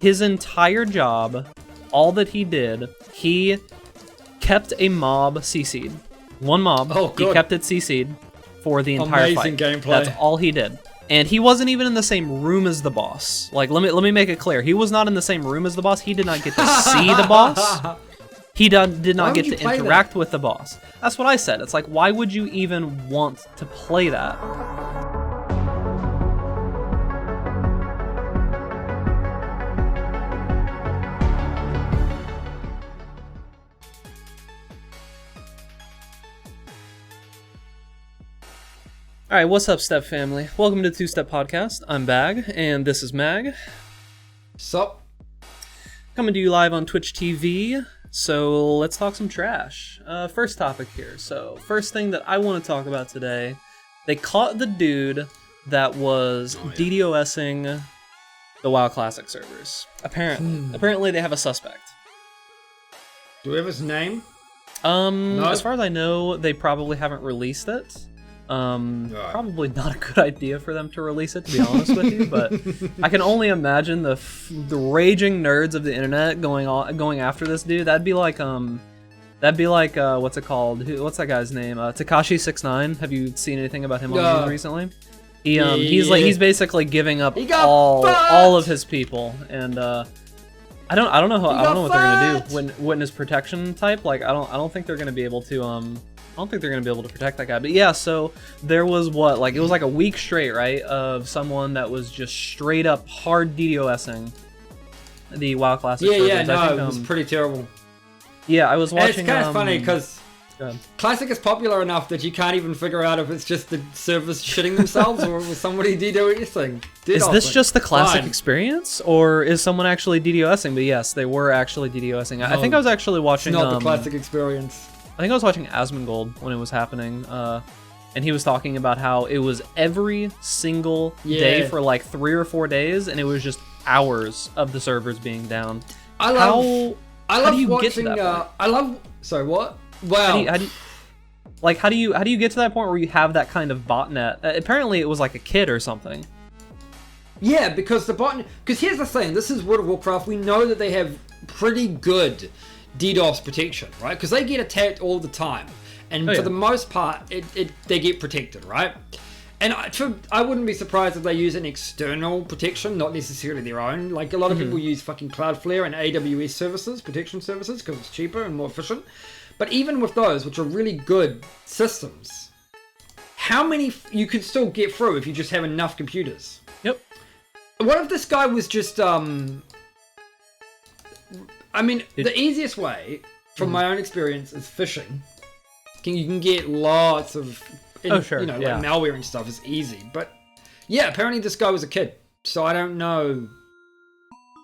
His entire job, all that he did, he kept a mob CC'd. One mob, he kept it CC'd for the entire fight. Gameplay. That's all he did. And he wasn't even in the same room as the boss. Like, let me make it clear. He was not in the same room as the boss. He did not get to see the boss. He did not get to interact with the boss. That's what I said. It's like, why would you even want to play that? Alright, what's up, Step family? Welcome to Two Step Podcast. I'm Bag, and this is Mag. Sup? Coming to you live on Twitch TV, so let's talk some trash. First topic here. So, first thing that I want to talk about today, they caught the dude that was DDoSing the WoW Classic servers. Apparently they have a suspect. Do we have his name? No. As far as I know, they probably haven't released it. Probably not a good idea for them to release it, to be honest with you, but I can only imagine the raging nerds of the internet going after this dude. That'd be like what's it called? What's that guy's name? Tekashi 69. Have you seen anything about him on the news recently? He's basically giving up all of his people, and I don't know what they're gonna do when witness protection type. Like I don't think they're gonna be able to I don't think they're going to be able to protect that guy. But yeah, so there was it was like a week straight, right, of someone that was just straight up hard DDoSing the WoW Classic servers. Yeah, no, it was pretty terrible. Yeah, I was watching... And it's kind of funny, because Classic is popular enough that you can't even figure out if it's just the servers shitting themselves or was somebody DDoSing. Is this just the Classic experience, or is someone actually DDoSing? But yes, they were actually DDoSing. No, I think I was actually watching... It's not the Classic experience. I think I was watching Asmongold when it was happening, and he was talking about how it was every single day for like 3 or 4 days, and it was just hours of the servers being down. How do you get to that point? Sorry, what? Wow. How do you get to that point where you have that kind of botnet? Apparently, it was like a kid or something. Yeah, because because here's the thing. This is World of Warcraft. We know that they have pretty good DDoS protection, right? Because they get attacked all the time, and for the most part, they get protected, right? And I wouldn't be surprised if they use an external protection, not necessarily their own. Like a lot of people use fucking Cloudflare and AWS services, protection services, because it's cheaper and more efficient. But even with those, which are really good systems, how many you could still get through if you just have enough computers? Yep. What if this guy was just I mean, the easiest way, from my own experience, is phishing. You can get lots of, like malware and stuff is easy. But yeah, apparently this guy was a kid, so I don't know.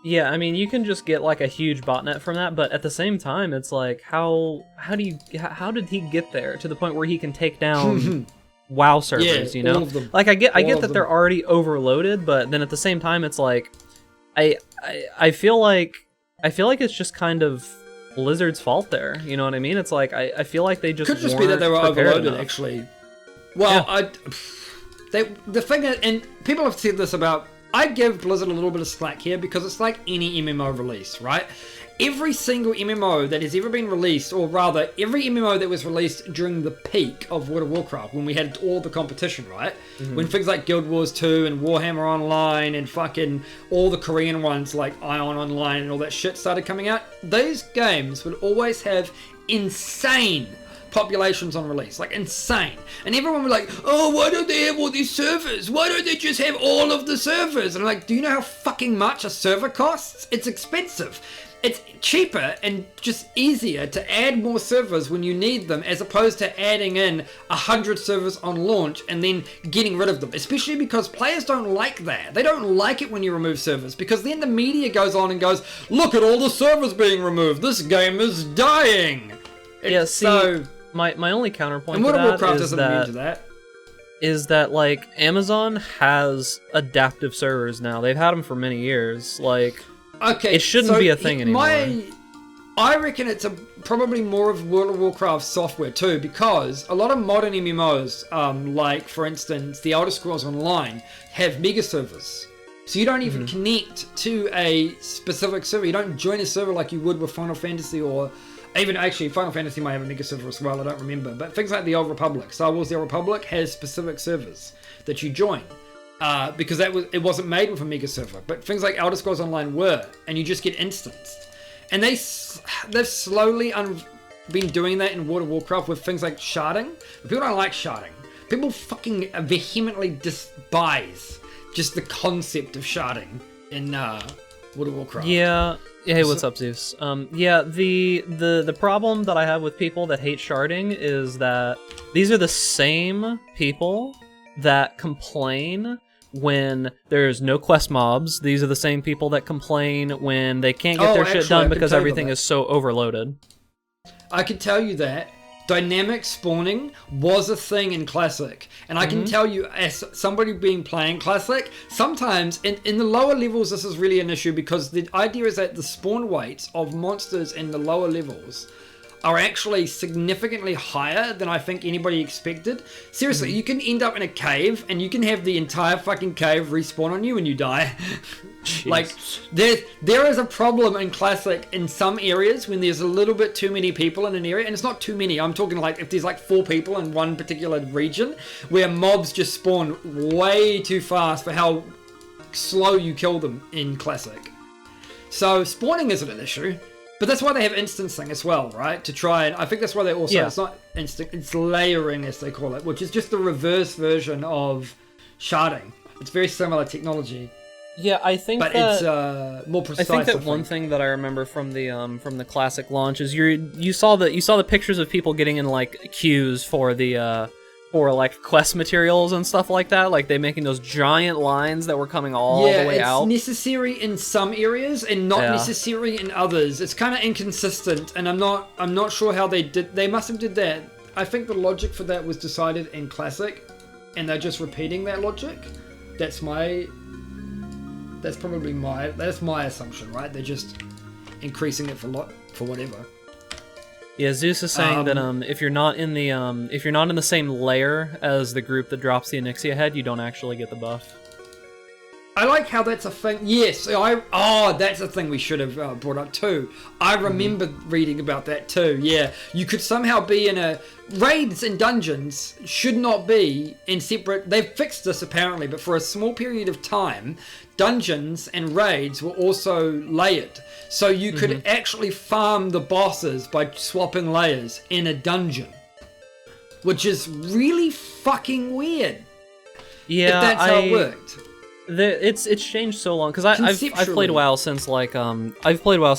Yeah, I mean, you can just get like a huge botnet from that, but at the same time, it's like, how did he get there to the point where he can take down WoW servers? You know, like I get that they're already overloaded, but then at the same time, it's like, I feel like it's just kind of Blizzard's fault there. You know what I mean? It's like, I feel like they just could just be that they were overloaded, enough. Actually. Well, yeah. The thing is, and people have said this about, I give Blizzard a little bit of slack here because it's like any MMO release, right? Every single MMO that has ever been released, or rather, every MMO that was released during the peak of World of Warcraft, when we had all the competition, right? When things like Guild Wars 2 and Warhammer Online and fucking all the Korean ones like Ion Online and all that shit started coming out, those games would always have insane populations on release, like insane. And everyone would be like, oh, why don't they have all these servers? Why don't they just have all of the servers? And I'm like, do you know how fucking much a server costs? It's expensive. It's cheaper and just easier to add more servers when you need them, as opposed to adding in 100 servers on launch and then getting rid of them. Especially because players don't like that. They don't like it when you remove servers, because then the media goes on and goes, look at all the servers being removed. This game is dying. My only counterpoint to that is that like Amazon has adaptive servers now. They've had them for many years. Like, okay, it shouldn't be a thing anymore. I reckon it's probably more of World of Warcraft software too, because a lot of modern MMOs, like for instance, The Elder Scrolls Online, have mega servers. So you don't even connect to a specific server. You don't join a server like you would with Final Fantasy, or even actually Final Fantasy might have a mega server as well, I don't remember. But things like the Old Republic, Star Wars The Old Republic has specific servers that you join. Because it wasn't made with a mega server. But things like Elder Scrolls Online were, and you just get instanced. And they've slowly been doing that in World of Warcraft with things like sharding. But people don't like sharding. People fucking vehemently despise just the concept of sharding in World of Warcraft. Yeah. Hey, what's up, Zeus? Yeah, the problem that I have with people that hate sharding is that these are the same people that complain when there's no quest mobs. These are the same people that complain when they can't get their shit done because everything is so overloaded. I can tell you that dynamic spawning was a thing in Classic, and I can tell you, as somebody being playing Classic, sometimes in the lower levels this is really an issue, because the idea is that the spawn weights of monsters in the lower levels are actually significantly higher than I think anybody expected. Seriously, you can end up in a cave and you can have the entire fucking cave respawn on you when you die. Like, there is a problem in Classic in some areas when there's a little bit too many people in an area, and it's not too many, I'm talking like if there's like 4 people in one particular region, where mobs just spawn way too fast for how slow you kill them in Classic. So spawning isn't an issue. But that's why they have instancing as well, right? To try and... I think that's why they also... It's not instant, it's layering, as they call it, which is just the reverse version of sharding. It's very similar technology. Yeah, I think but it's more precise. I think that one thing that I remember from the Classic launch is you saw the pictures of people getting in like queues for the for like quest materials and stuff like that, like they making those giant lines that were coming all the way out. Yeah, it's necessary in some areas and not necessary in others. It's kind of inconsistent, and I'm not sure how they did. They must have did that. I think the logic for that was decided in Classic, and they're just repeating that logic. That's my assumption, right? They're just increasing it for whatever. Yeah, Zeus is saying that if you're not in the same layer as the group that drops the Onyxia head, you don't actually get the buff. I like how that's a thing. Yes, that's a thing we should have brought up too. I remember reading about that too. Yeah, you could somehow be in a... Raids and dungeons should not be in separate... They've fixed this apparently, but for a small period of time, dungeons and raids were also layered. So you could actually farm the bosses by swapping layers in a dungeon. Which is really fucking weird. Yeah, if that's how it worked. It's changed so long, because I've played a while since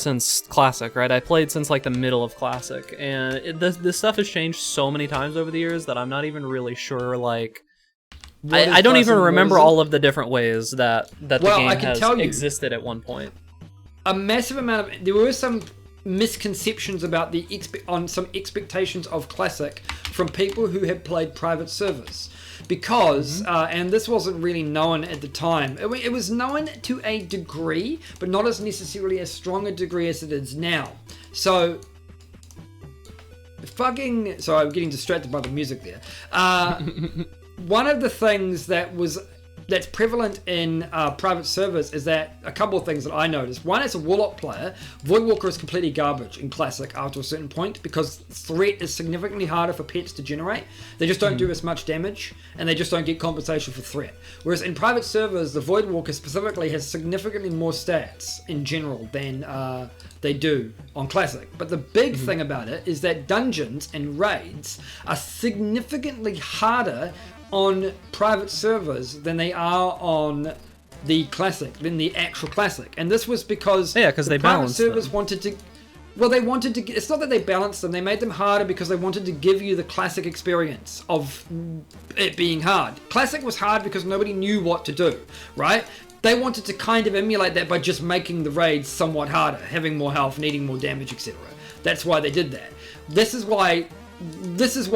since Classic, right? I played since like the middle of Classic, and this stuff has changed so many times over the years that I'm not even really sure. Like, I don't even remember all of the different ways that the game has existed at one point. A massive amount of... There were some misconceptions about some expectations of Classic from people who had played private servers. Because, and this wasn't really known at the time, it was known to a degree, but not as necessarily as strong a degree as it is now. So, sorry, I'm getting distracted by the music there. One of the things that's prevalent in private servers is that a couple of things that I noticed. One, as a Warlock player, Voidwalker is completely garbage in Classic after a certain point, because threat is significantly harder for pets to generate. They just don't do as much damage, and they just don't get compensation for threat. Whereas in private servers, the Voidwalker specifically has significantly more stats in general than they do on Classic. But the big thing about it is that dungeons and raids are significantly harder on private servers than they are on the actual Classic. And this was because they private servers wanted to... Well, they wanted to... It's not that they balanced them. They made them harder because they wanted to give you the Classic experience of it being hard. Classic was hard because nobody knew what to do, right? They wanted to kind of emulate that by just making the raids somewhat harder, having more health, needing more damage, etc. That's why they did that. This is why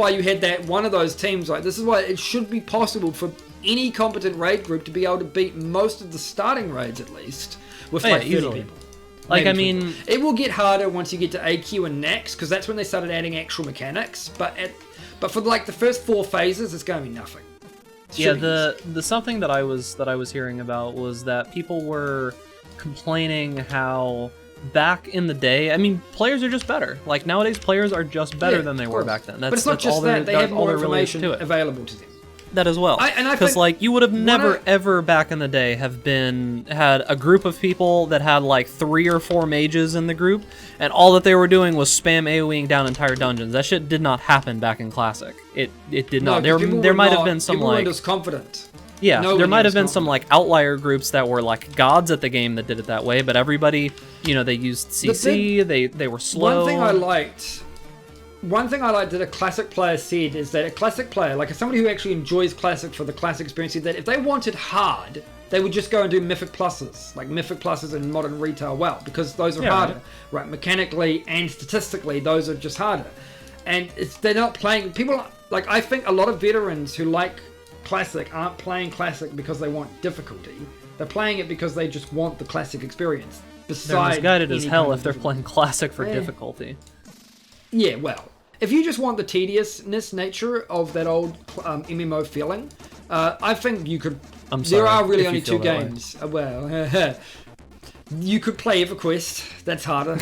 you had that one of those teams. Like, this is why it should be possible for any competent raid group to be able to beat most of the starting raids, at least, with 30 people. Like, I mean, it will get harder once you get to AQ and Nax, because that's when they started adding actual mechanics. But for like the first 4 phases, it's going to be nothing. Yeah, the something that I was hearing about was that people were complaining how back in the day, I mean, players are just better. Like nowadays, players are just better than they were back then. But it's not just that; they have more information available to them. That as well. Because like you would have never ever back in the day have had a group of people that had like 3 or 4 mages in the group, and all that they were doing was spam AoEing down entire dungeons. That shit did not happen back in Classic. It did not. There might have been some people like weren't as confident. Yeah, there might have been some like outlier groups that were like gods at the game that did it that way, but everybody, you know, they used CC. They were slow. One thing I liked that a Classic player said is that a Classic player, like somebody who actually enjoys Classic for the Classic experience, said that if they wanted hard, they would just go and do Mythic Pluses, like Mythic Pluses in Modern Retail WoW, because those are harder, right? Mechanically and statistically, those are just harder. And they're not playing, people, like I think a lot of veterans who like Classic aren't playing Classic because they want difficulty. They're playing it because they just want the Classic experience. They're misguided as hell if they're playing Classic for difficulty. Yeah, well, if you just want the tediousness nature of that old MMO feeling, I think you could. There are really only 2 games. Well, you could play EverQuest. That's harder.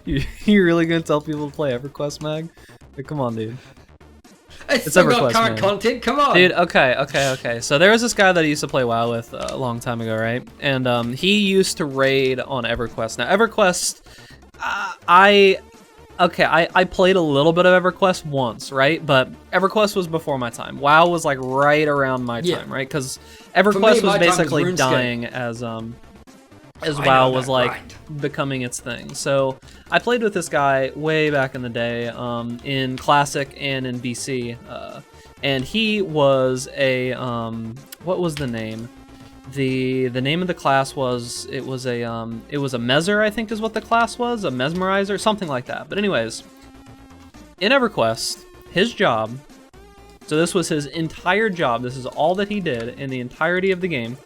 You really gonna tell people to play EverQuest, Mag? Like, come on, dude. It's still got current content. Come on, dude. Okay. So there was this guy that I used to play WoW with a long time ago, right? And he used to raid on EverQuest. Now EverQuest, I played a little bit of EverQuest once, right? But EverQuest was before my time. WoW was like right around my time, right? Because EverQuest was basically dying as WoW was like becoming its thing. So I played with this guy way back in the day, in Classic and in BC, and he was a what was the name? The name of the class was it was a Mesmer, I think is what the class was, a Mesmerizer, something like that. But anyways, in EverQuest, his job, so this was his entire job, this is all that he did in the entirety of the game.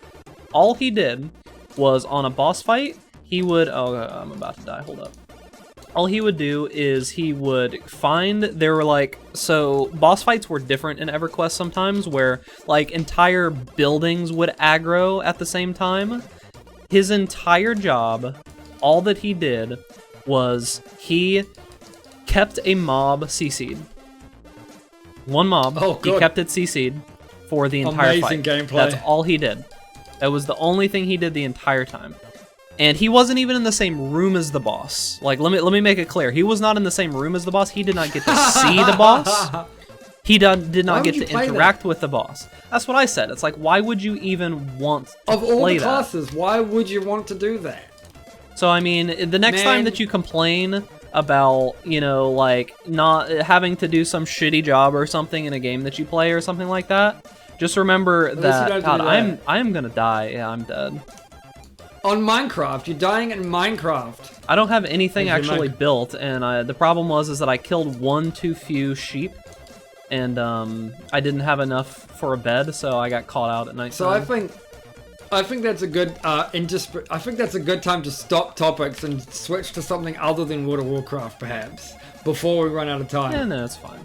All he did was on a boss fight, he would, I'm about to die, hold up. All he would do is he would find, there were like, so boss fights were different in EverQuest sometimes, where like entire buildings would aggro at the same time. His entire job, all that he did was he kept a mob CC'd. One mob, he kept it CC'd for the entire fight. Gameplay. That's all he did. That was the only thing he did the entire time. And he wasn't even in the same room as the boss. Like, let me make it clear. He was not in the same room as the boss. He did not get to see the boss. He did not get to interact with the boss. That's what I said. It's like, why would you even want to play that? Of all the classes, why would you want to do that? So, I mean, the next time that you complain about, you know, like, not having to do some shitty job or something in a game that you play or something like that, just remember that, God, I'm gonna die. Yeah, I'm dead. On Minecraft, you're dying in Minecraft. I don't have anything actually built, and the problem was that I killed one too few sheep, and I didn't have enough for a bed, so I got caught out at night. So I think that's a good I think that's a good time to stop topics and switch to something other than World of Warcraft, perhaps, before we run out of time. Yeah, no, it's fine.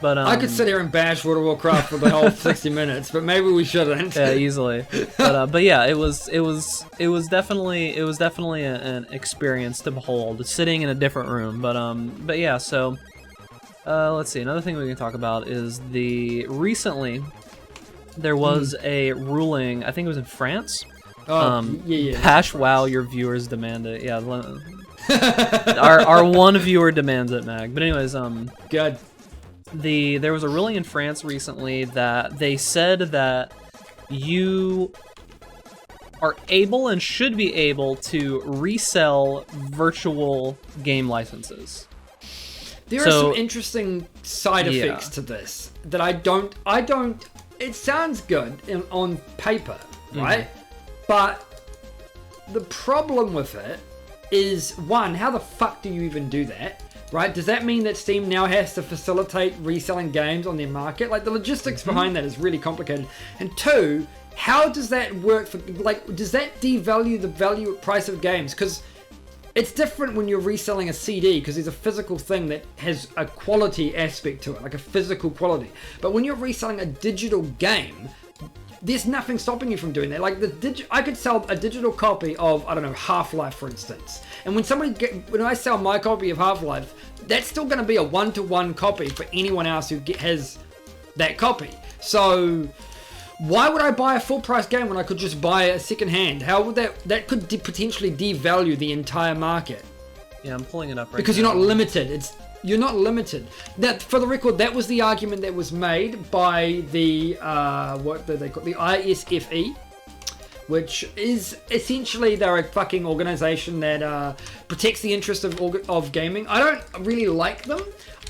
But I could sit here and bash World of Warcraft for the whole 60 minutes, but maybe we shouldn't. Yeah, easily. But yeah, it was definitely an experience to behold, sitting in a different room. But yeah, so let's see. Another thing we can talk about is recently there was a ruling. I think it was in France. Bash WoW, your viewers demand it. Yeah, our one viewer demands it, Mag. But anyways, good. There was a ruling in France recently that they said that you are able and should be able to resell virtual game licenses. There are some interesting side effects to this that I don't, it sounds good on paper, right? But the problem with it is, one, how the fuck do you even do that? Right? Does that mean that Steam now has to facilitate reselling games on their market? Like, the logistics behind that is really complicated. And two, how does that work for, like, does that devalue the price of games? Because It's different when you're reselling a CD because there's a physical thing that has a quality aspect to it, like a physical quality. But when you're reselling a digital game, there's nothing stopping you from doing that. Like I could sell a digital copy of, I don't know, Half-Life, for instance. And when I sell my copy of Half-Life, that's still going to be a one-to-one copy for anyone else who has that copy. So why would I buy a full-price game when I could just buy a second-hand? How would that could potentially devalue the entire market? Yeah, I'm pulling it up right now. Because you're not limited. You're not limited. That, for the record, that was the argument that was made by the what do they call the ISFE, which is essentially they're a fucking organization that protects the interest of gaming. I don't really like them.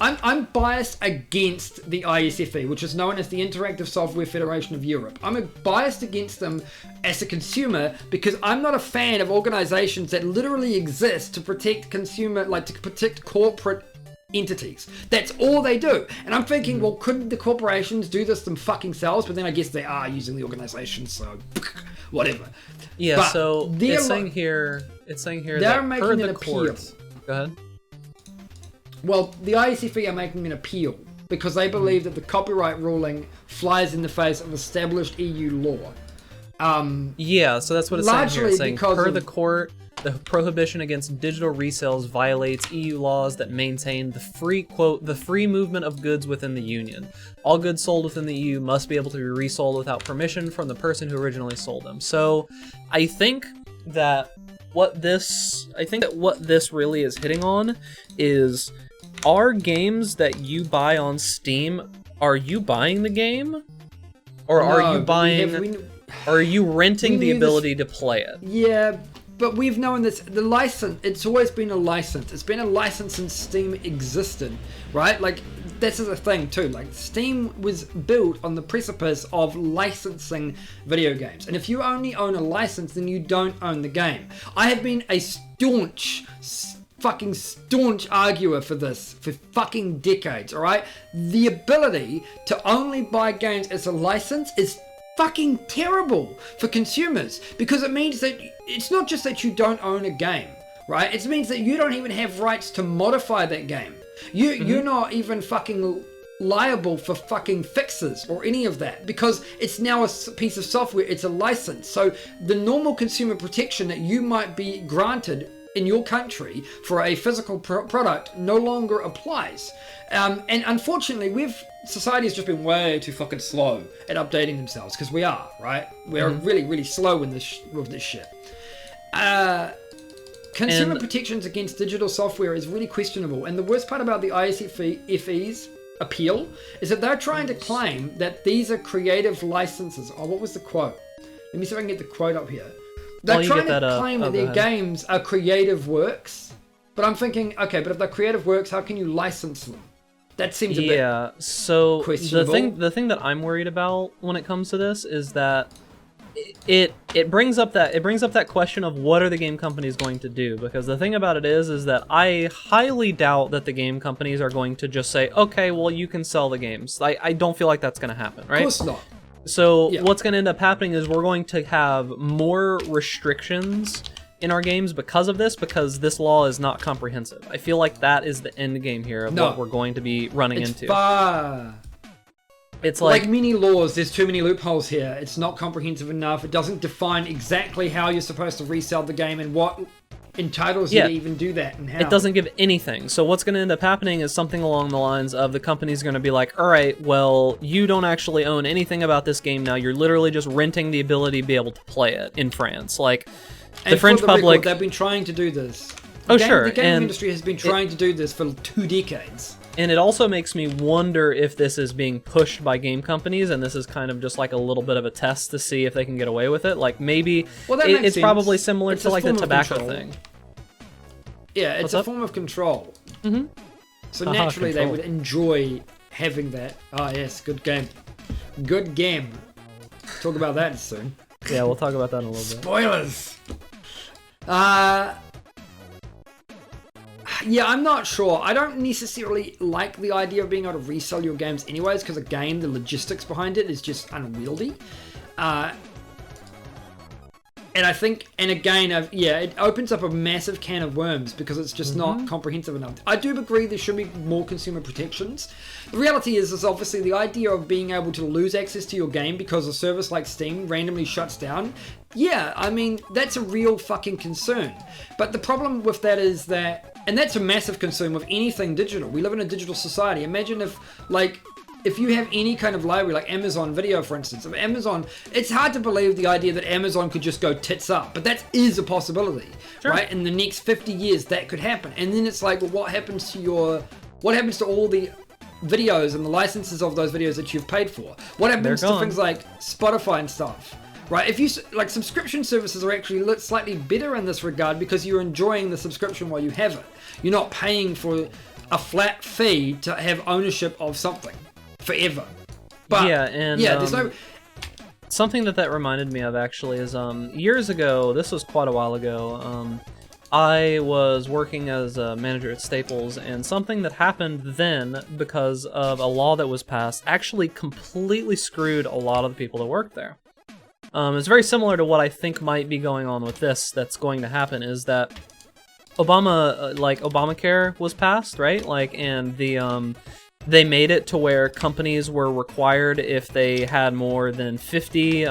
I'm biased against the ISFE, which is known as the Interactive Software Federation of Europe. I'm biased against them as a consumer because I'm not a fan of organizations that literally exist to protect to protect corporate entities. That's all they do. And I'm thinking, well, couldn't the corporations do this them fucking selves? But then I guess they are using the organization, so whatever. Yeah, but so it's saying here that per the courts. Go ahead. Well, the ISFE are making an appeal because they believe that the copyright ruling flies in the face of established EU law. Yeah, so that's what it's saying here. It's saying, per the court, the prohibition against digital resales violates EU laws that maintain the free, quote, the free movement of goods within the Union. All goods sold within the EU must be able to be resold without permission from the person who originally sold them. So I think that what this really is hitting on is, are games that you buy on Steam, are you buying the game? Or are you buying, or are you renting the ability to play it? Yeah, but we've known this, the license, it's always been a license. It's been a license since Steam existed, right? Like, this is a thing too. Like, Steam was built on the precipice of licensing video games. And if you only own a license, then you don't own the game. I have been a staunch arguer for this for fucking decades, alright? The ability to only buy games as a license is fucking terrible for consumers because it means that it's not just that you don't own a game, right? It means that you don't even have rights to modify that game. You're not even fucking liable for fucking fixes or any of that because it's now a piece of software, it's a license. So the normal consumer protection that you might be granted in your country for a physical product no longer applies. And unfortunately, society has just been way too fucking slow at updating themselves because we are, right? We're really, really slow with this shit. Consumer protections against digital software is really questionable. And the worst part about the ISFE's appeal is that they're trying to claim that these are creative licenses. Oh, what was the quote? Let me see if I can get the quote up here. They're trying to claim that their games are creative works, but I'm thinking, okay, but if they're creative works, how can you license them? That seems a bit so questionable. the thing that I'm worried about when it comes to this is that it brings up that question of what are the game companies going to do, because the thing about it is that I highly doubt that the game companies are going to just say, okay, well, you can sell the games. I don't feel like that's going to happen, right? Of course not. So what's going to end up happening is we're going to have more restrictions in our games because of this, because this law is not comprehensive. I feel like that is the end game here of what we're going to be running into. It's like many laws, there's too many loopholes here. It's not comprehensive enough. It doesn't define exactly how you're supposed to resell the game and what entitles you to even do that and how. It doesn't give anything. So what's going to end up happening is something along the lines of the company's going to be like, all right, well, you don't actually own anything about this game now. You're literally just renting the ability to be able to play it in France. Like, the French public... They've been trying to do this. The game industry has been trying to do this for 2 decades. And it also makes me wonder if this is being pushed by game companies, and this is kind of just like a little bit of a test to see if they can get away with it. Like, maybe it's probably similar to like the tobacco thing. Yeah, it's a form of control. Mm-hmm. So naturally they would enjoy having that. Ah, yes, good game. Good game. Talk about that soon. Yeah, we'll talk about that in a little bit. Spoilers! Yeah, I'm not sure. I don't necessarily like the idea of being able to resell your games anyways, because again, the logistics behind it is just unwieldy. And And I think, and again, it opens up a massive can of worms because it's just not comprehensive enough. I do agree there should be more consumer protections. The reality is obviously the idea of being able to lose access to your game because a service like Steam randomly shuts down. Yeah, I mean, that's a real fucking concern. But the problem with that is that, and that's a massive concern with anything digital. We live in a digital society. Imagine if you have any kind of library like Amazon Video, for instance, of Amazon, it's hard to believe the idea that Amazon could just go tits up, but that is a possibility, right? In the next 50 years, that could happen. And then it's like, well, what happens to all the videos and the licenses of those videos that you've paid for? What happens to things like Spotify and stuff? Right, if you like, subscription services are actually slightly better in this regard because you're enjoying the subscription while you have it. You're not paying for a flat fee to have ownership of something forever. But there's no. Something that reminded me of actually is years ago. This was quite a while ago. I was working as a manager at Staples, and something that happened then because of a law that was passed actually completely screwed a lot of the people that worked there. It's very similar to what I think might be going on with this. That's going to happen is that Obamacare was passed, right? And they made it to where companies were required, if they had more than 50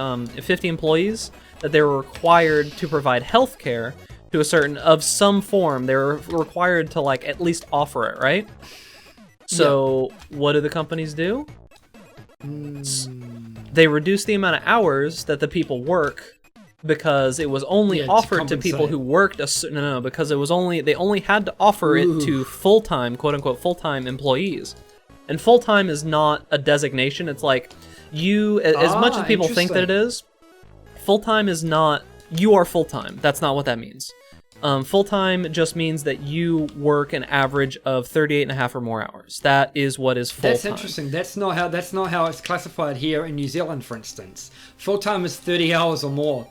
employees, that they were required to provide health care to of some form. They were required to at least offer it, right? So what do the companies do? They reduce the amount of hours that the people work because it was only offered to people who worked because they only had to offer it to full-time, quote-unquote full-time employees. And full-time is not a designation. It's like as much as people think that it is, full-time is not, you are full-time. That's not what that means. Full-time just means that you work an average of 38 and a half or more hours. That is what is full-time. That's interesting. That's not how it's classified here in New Zealand, for instance. Full-time is 30 hours or more.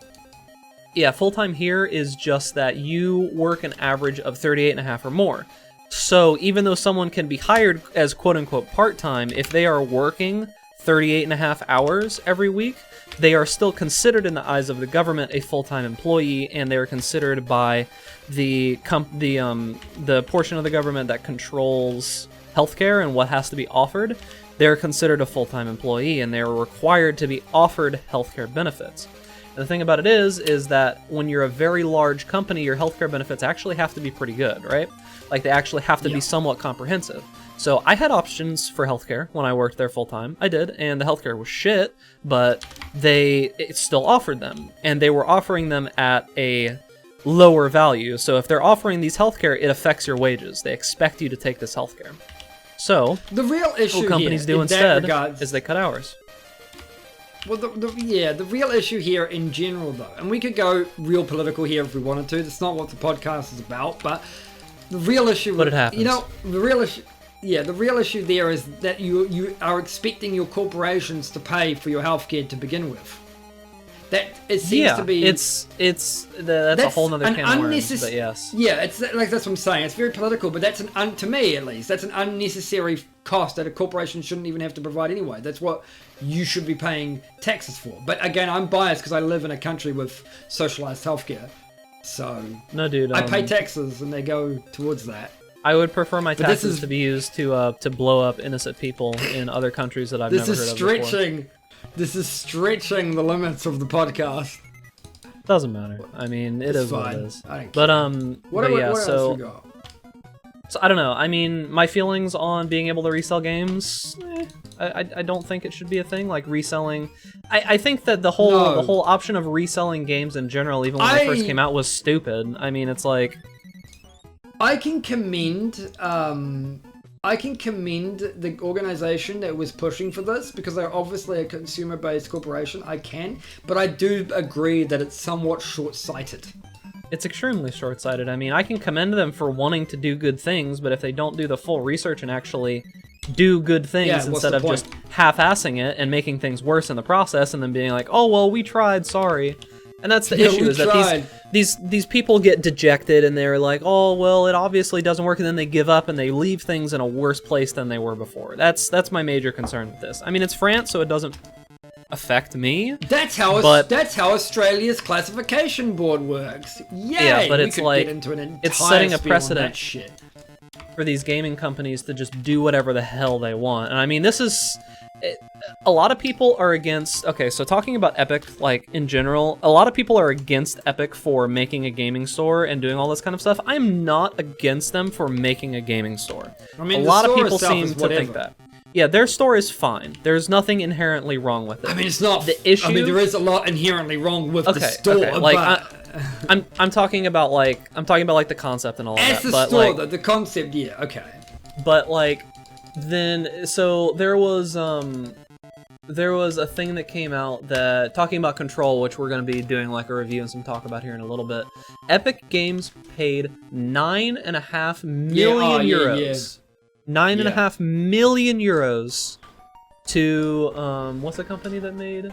Yeah, full-time here is just that you work an average of 38 and a half or more. So even though someone can be hired as quote-unquote part-time, if they are working 38 and a half hours every week, they are still considered in the eyes of the government a full-time employee, and they are considered by the portion of the government that controls healthcare and what has to be offered. They're considered a full-time employee, and they're required to be offered healthcare benefits. And the thing about it is that when you're a very large company, your healthcare benefits actually have to be pretty good, right? They actually have to be somewhat comprehensive. So I had options for healthcare when I worked there full-time. I did, and the healthcare was shit, but it still offered them. And they were offering them at a lower value. So if they're offering these healthcare, it affects your wages. They expect you to take this healthcare. So the real issue what companies do instead is they cut hours. Well, the real issue here in general, though, and we could go real political here if we wanted to. That's not what the podcast is about, but the real issue... But it happens. The real issue... Yeah, the real issue there is that you are expecting your corporations to pay for your healthcare to begin with. That it seems to be. That's a whole nother can of worms. But yes. Yeah, that's what I'm saying. It's very political, but that's to me at least, that's an unnecessary cost that a corporation shouldn't even have to provide anyway. That's what you should be paying taxes for. But again, I'm biased because I live in a country with socialized healthcare, so no, dude. I pay taxes and they go towards that. I would prefer my taxes to be used to blow up innocent people in other countries that I've never heard of before. This is stretching the limits of the podcast. Doesn't matter. I mean, it is what it is. I don't care. But what else we got? So I don't know. I mean, my feelings on being able to resell games. I don't think it should be a thing like reselling. I think that the whole option of reselling games in general, even when they first came out, was stupid. I mean, it's like. I can commend the organization that was pushing for this because they're obviously a consumer-based corporation. But I do agree that it's somewhat short-sighted. It's extremely short-sighted. I mean, I can commend them for wanting to do good things, but if they don't do the full research and actually do good things instead of just half-assing it and making things worse in the process and then being like, oh, well, we tried, sorry. And that's the issue, is that these people get dejected and they're like, oh, well, it obviously doesn't work, and then they give up and they leave things in a worse place than they were before. That's my major concern with this. I mean, it's France, so it doesn't affect me. That's how Australia's classification board works. Yay! Yeah, but it's like it's setting a precedent for these gaming companies to just do whatever the hell they want. And I mean, this is a lot of people are against. Okay, so talking about Epic, like in general, a lot of people are against Epic for making a gaming store and doing all this kind of stuff. I'm not against them for making a gaming store. I mean, a lot of people seem to think that. Yeah, their store is fine. There's nothing inherently wrong with it. I mean, it's not the issue. I mean, there is a lot inherently wrong with the store. Okay. Like, I'm talking about like the concept and all of that. As the but store, like, the concept, yeah, okay. But like, then so there was a thing that came out that talking about Control, which we're going to be doing like a review and some talk about here in a little bit. Epic Games paid €9.5 million. €9.5 million to what's the company that made?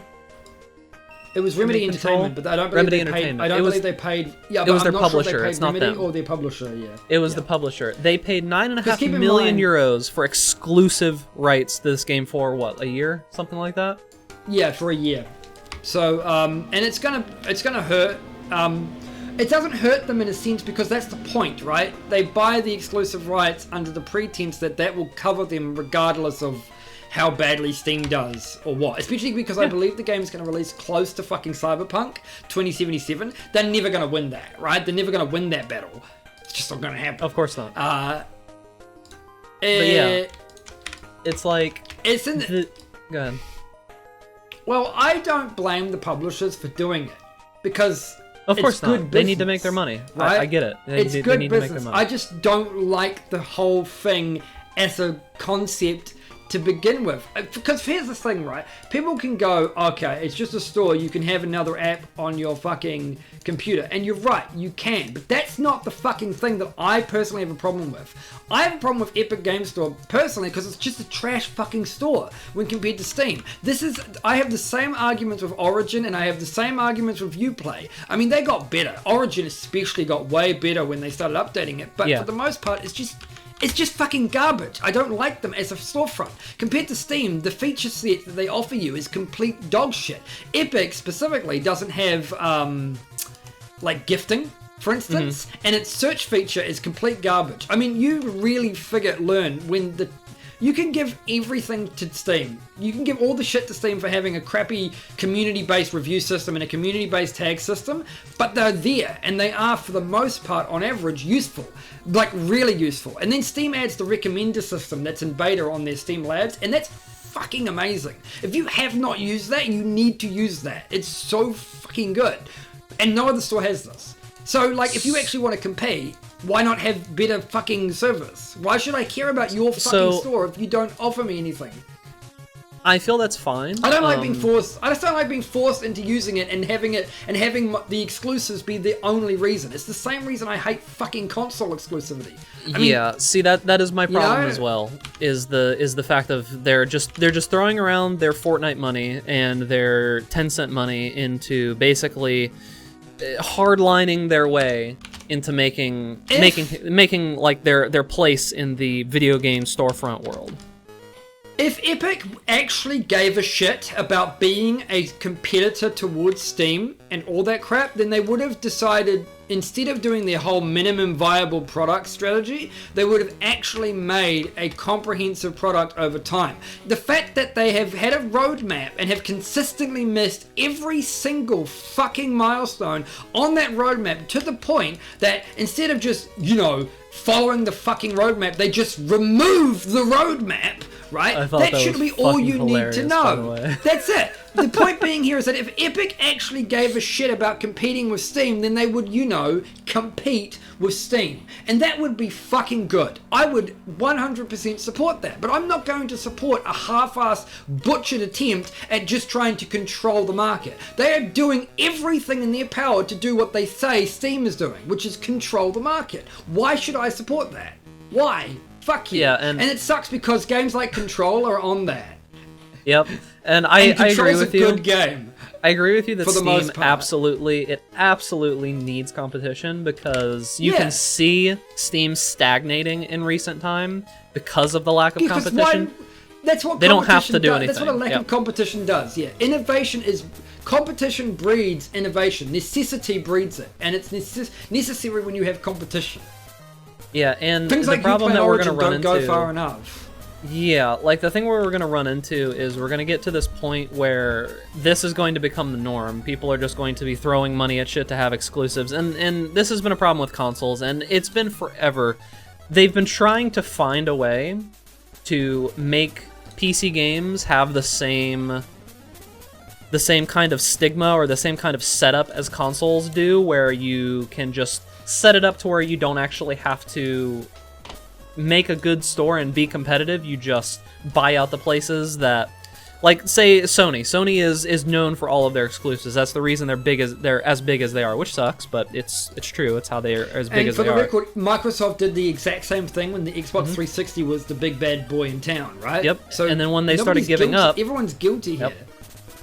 It was Remedy Entertainment, but I don't believe they paid. I don't believe they paid. Yeah, but it was I'm their not publisher. Sure they paid it's not Remedy them. Or their publisher. Yeah. It was the publisher. They paid €9.5 million for exclusive rights to this game for what, a year, something like that. Yeah, for a year. So and it's gonna hurt. It doesn't hurt them in a sense because that's the point, right? They buy the exclusive rights under the pretense that will cover them regardless of how badly Steam does or what. Especially because I believe the game's going to release close to fucking Cyberpunk 2077. They're never going to win that, right? They're never going to win that battle. It's just not going to happen. Of course not. But yeah, it's like... It's in the... Go ahead. Well, I don't blame the publishers for doing it because... Of course not. Good business, they need to make their money. Right? I get it. They need business. To make their money. I just don't like the whole thing as a concept to begin with. Because here's the thing, right? People can go, okay, it's just a store. You can have another app on your fucking computer. And you're right, you can. But that's not the fucking thing that I personally have a problem with. I have a problem with Epic Games Store personally because it's just a trash fucking store when compared to Steam. I have the same arguments with Origin and I have the same arguments with Uplay. I mean, they got better. Origin especially got way better when they started updating it. But for the most part, it's just fucking garbage. I don't like them as a storefront. Compared to Steam, the feature set that they offer you is complete dog shit. Epic specifically doesn't have like gifting, for instance, and its search feature is complete garbage. I mean, you really learn when you can give everything to Steam. You can give all the shit to Steam for having a crappy community-based review system and a community-based tag system, but they're there, and they are, for the most part, on average, useful. Like, really useful. And then Steam adds the recommender system that's in beta on their Steam Labs, and that's fucking amazing. If you have not used that, you need to use that. It's so fucking good. And no other store has this. So, like, if you actually want to compete, why not have better fucking service? Why should I care about your fucking store if you don't offer me anything? I feel that's fine. I don't like being forced. I just don't like being forced into using it and having the exclusives be the only reason. It's the same reason I hate fucking console exclusivity. I mean, see that is my problem as well. Is the fact of they're just throwing around their Fortnite money and their Tencent money into basically hardlining their way into making like their place in the video game storefront world. If Epic actually gave a shit about being a competitor towards Steam and all that crap, then they would have decided, instead of doing their whole minimum viable product strategy, they would have actually made a comprehensive product over time. The fact that they have had a roadmap and have consistently missed every single fucking milestone on that roadmap to the point that instead of just, following the fucking roadmap, they just remove the roadmap, right? That should be all you need to know. That's it. The point being here is that if Epic actually gave a shit about competing with Steam, then they would, compete with Steam. And that would be fucking good. I would 100% support that. But I'm not going to support a half-assed, butchered attempt at just trying to control the market. They are doing everything in their power to do what they say Steam is doing, which is control the market. Why should I support that? Why? Fuck you. Yeah, and it sucks because games like Control are on that. Yep, and I agree with you. Control's a good game. I agree with you that Steam absolutely absolutely needs competition because you can see Steam stagnating in recent time because of the lack of competition. That's what they don't have to do does. anything. That's what a lack of competition does. Yeah, competition breeds innovation. Necessity breeds it, and it's necessary when you have competition. Yeah, and things the like problem that we're going to run into. Don't go far enough. Yeah, like the thing where we're going to run into is we're going to get to this point where this is going to become the norm. People are just going to be throwing money at shit to have exclusives, and this has been a problem with consoles, and it's been forever. They've been trying to find a way to make PC games have the same kind of stigma or the same kind of setup as consoles do, where you can just set it up to where you don't actually have to make a good store and be competitive. You just buy out the places that, like, say Sony. Sony is known for all of their exclusives. That's the reason they're as big as they are, which sucks, but it's true. It's how they are as big as they are. And for the record, Microsoft did the exact same thing when the Xbox 360 was the big bad boy in town, right? Yep. So and then when they started giving up, everyone's guilty here.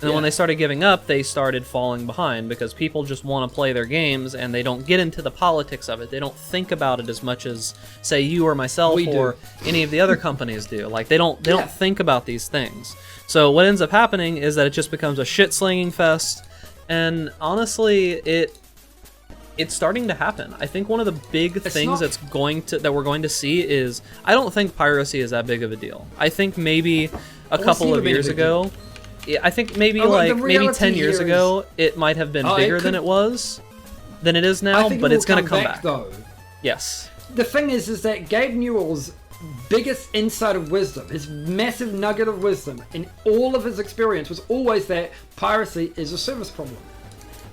And then when they started giving up, they started falling behind because people just want to play their games and they don't get into the politics of it. They don't think about it as much as, say, you or myself or any of the other companies do. Like they don't think about these things. So what ends up happening is that it just becomes a shit-slinging fest. And honestly, it's starting to happen. I think one of the big things that we're going to see is, I don't think piracy is that big of a deal. I think maybe a couple of years ago. Yeah, I think maybe 10 years ago, it might have been bigger than it is now, but it's going to come back. Though. Yes. The thing is that Gabe Newell's biggest insight of wisdom, his massive nugget of wisdom in all of his experience was always that piracy is a service problem.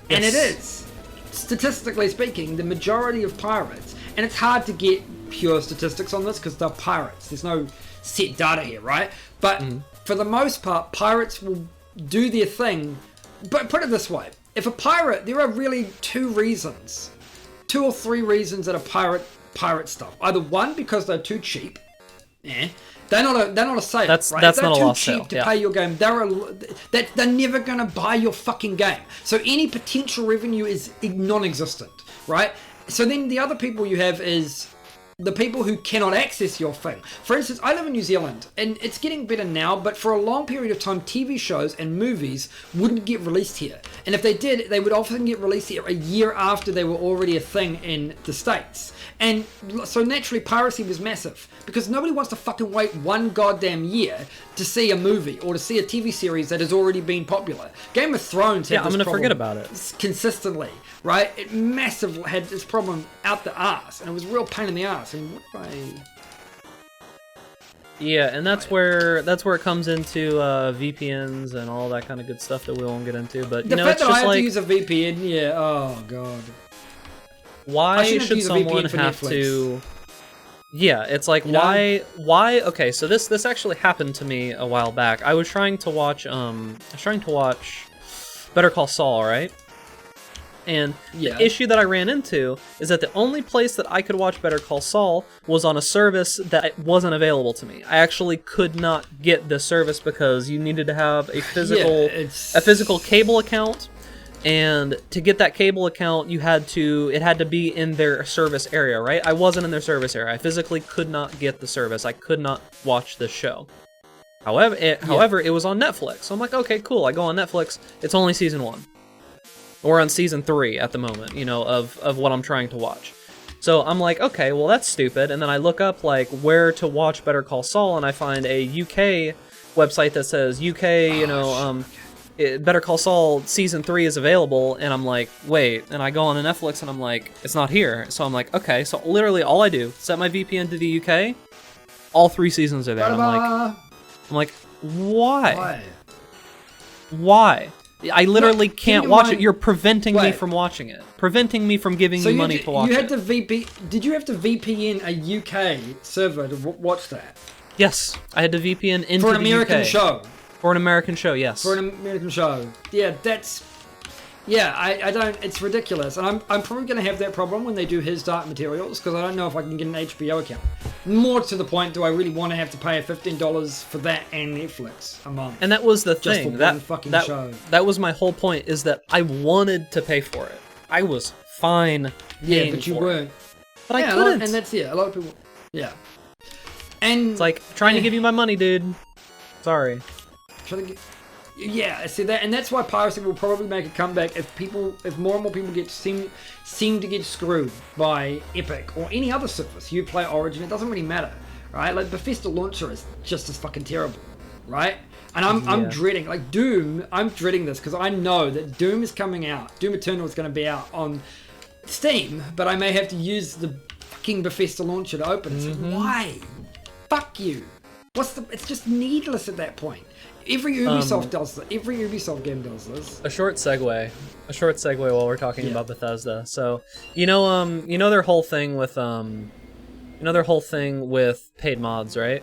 Yes. And it is. Statistically speaking, the majority of pirates, and it's hard to get pure statistics on this because they're pirates. There's no set data here, right? But for the most part, pirates will do their thing. But put it this way, if a pirate, there are really two or three reasons that a pirate stuff. Either one, because they're too cheap. They're not a sale, right? That's if not a lost they're sale. too cheap to pay your game, they're never going to buy your fucking game. So any potential revenue is non-existent, right? So then the other people you have is the people who cannot access your thing. For instance, I live in New Zealand, and it's getting better now, but for a long period of time, TV shows and movies wouldn't get released here. And if they did, they would often get released here a year after they were already a thing in the States. And so naturally, piracy was massive, because nobody wants to fucking wait one goddamn year to see a movie or to see a TV series that has already been popular. Game of Thrones had I'm going to forget about it. Consistently, right? It massively had this problem out the arse, and it was a real pain in the arse. And yeah, and that's where it comes into VPNs and all that kind of good stuff that we won't get into. But the fact that I have to use a VPN, yeah, oh god. Why should someone have to? Yeah, it's like why? Okay, so this actually happened to me a while back. I was trying to watch Better Call Saul, right? And the issue that I ran into is that the only place that I could watch Better Call Saul was on a service that wasn't available to me. I actually could not get this service because you needed to have a physical cable account, and to get that cable account, it had to be in their service area, right? I wasn't in their service area. I physically could not get the service. I could not watch this show. However, it was on Netflix. So I'm like, okay, cool. I go on Netflix. It's only season 1. We're on season 3 at the moment, of what I'm trying to watch. So I'm like, okay, well that's stupid. And then I look up like where to watch Better Call Saul, and I find a UK website that says Better Call Saul season 3 is available. And I'm like, wait. And I go on to Netflix and I'm like, it's not here. So I'm like, okay. So literally all I do, set my VPN to the UK. All 3 seasons are there. I'm like, why? I literally can't watch it. You're preventing me from watching it. Preventing me from giving you money to watch it. Did you have to VPN a UK server to watch that? Yes, I had to VPN into for an American show. For an American show, yes. For an American show. Yeah, I don't, it's ridiculous. And I'm probably going to have that problem when they do his Dark Materials, because I don't know if I can get an HBO account. More to the point, do I really want to have to pay $15 for that and Netflix a month? And that was the thing. Show. That was my whole point, is that I wanted to pay for it. I was fine paying but you for weren't. It. But I couldn't. And that's, a lot of people, And it's like, trying to give you my money, dude. Sorry. Trying to get... Yeah, see that, and that's why piracy will probably make a comeback if more and more people seem to get screwed by Epic or any other service. You play Origin, it doesn't really matter, right? Like Bethesda Launcher is just as fucking terrible, right? And I'm dreading, like Doom. I'm dreading this because I know that Doom is coming out. Doom Eternal is going to be out on Steam, but I may have to use the fucking Bethesda Launcher to open it. So why? Fuck you. It's just needless at that point. Every Ubisoft does that. Every Ubisoft game does this. A short segue while we're talking about Bethesda. So, you know their whole thing with paid mods, right?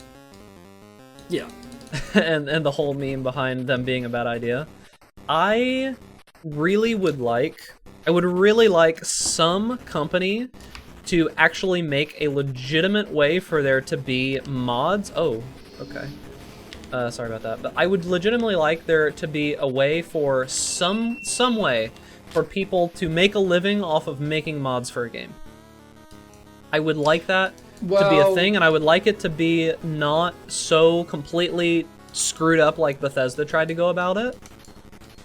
Yeah. and the whole meme behind them being a bad idea. I would really like some company to actually make a legitimate way for there to be mods. Oh, okay. Sorry about that. But I would legitimately like there to be a way for some way for people to make a living off of making mods for a game. I would like that to be a thing, and I would like it to be not so completely screwed up like Bethesda tried to go about it.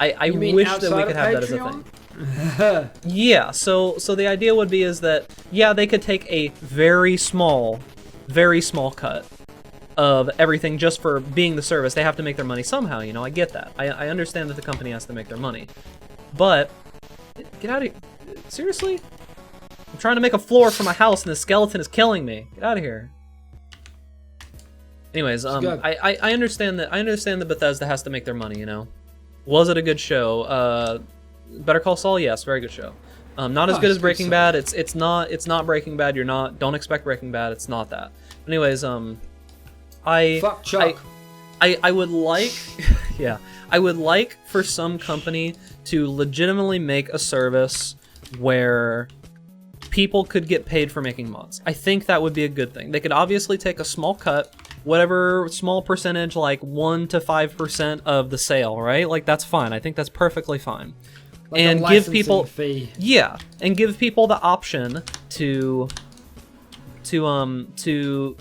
I wish that we could have that as a thing. Yeah, so the idea would be is that, yeah, they could take a very small cut of everything just for being the service. They have to make their money somehow, you know, I get that. I understand that the company has to make their money. But, get out of here. Seriously? I'm trying to make a floor for my house and the skeleton is killing me. Get out of here. Anyways, I understand that Bethesda has to make their money, you know. Was it a good show? Better Call Saul, yes, very good show. Not as good as Breaking Bad. It's not Breaking Bad. Don't expect Breaking Bad. It's not that. Anyways, Fuck Chuck. I would like, yeah, I would like for some company to legitimately make a service where people could get paid for making mods. I think that would be a good thing. They could obviously take a small cut, whatever small percentage, like 1 to 5% of the sale, right? Like that's fine. I think that's perfectly fine. Like and give people fee. Yeah, and give people the option to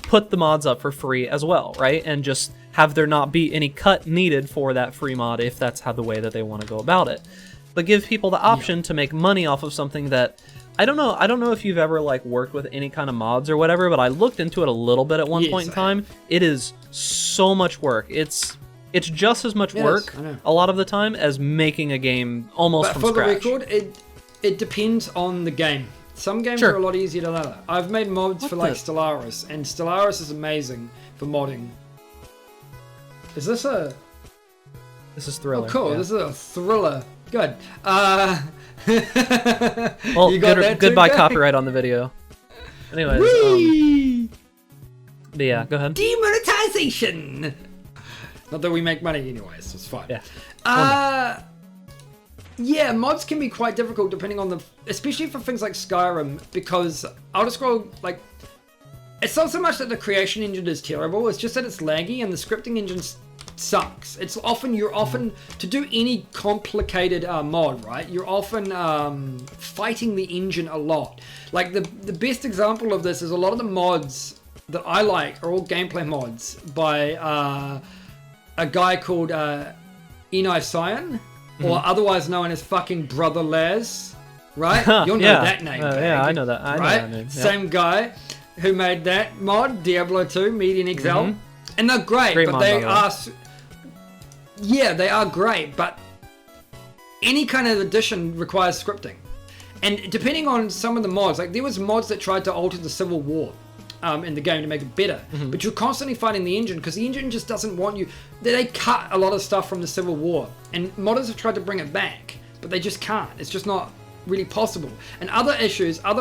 put the mods up for free as well, right? And just have there not be any cut needed for that free mod if that's how the way that they want to go about it. But give people the option to make money off of something that I don't know if you've ever like worked with any kind of mods or whatever, but I looked into it a little bit at one point in time. It is so much work. It's just as much work a lot of the time as making a game almost from scratch. For the record, it depends on the game. Some games are a lot easier than others. I've made mods for like Stellaris, and Stellaris is amazing for modding. Is this a... This is Thriller. Oh, cool. Yeah. This is a Thriller. Good. Well, goodbye copyright on the video. Anyways, but yeah, go ahead. Demonetization! Not that we make money anyways, so it's fine. Yeah. Yeah, mods can be quite difficult depending on the... Especially for things like Skyrim, because Elder Scrolls, like... It's not so much that the creation engine is terrible, it's just that it's laggy and the scripting engine sucks. You're often... To do any complicated mod, right? You're often fighting the engine a lot. Like, the best example of this is a lot of the mods that I like are all gameplay mods by a guy called Enai Cyan. Or otherwise known as fucking Brother Laz, right? You'll know that name. Yeah, I know that. I know that name. Yep. Same guy who made that mod, Diablo 2, Median XL. And they're great, but mod, they are... Yeah, they are great, but any kind of addition requires scripting. And depending on some of the mods, like there was mods that tried to alter the Civil War in the game to make it better. But you're constantly fighting the engine because the engine just doesn't want you. They cut a lot of stuff from the Civil War, and modders have tried to bring it back, but they just can't. It's just not really possible. And other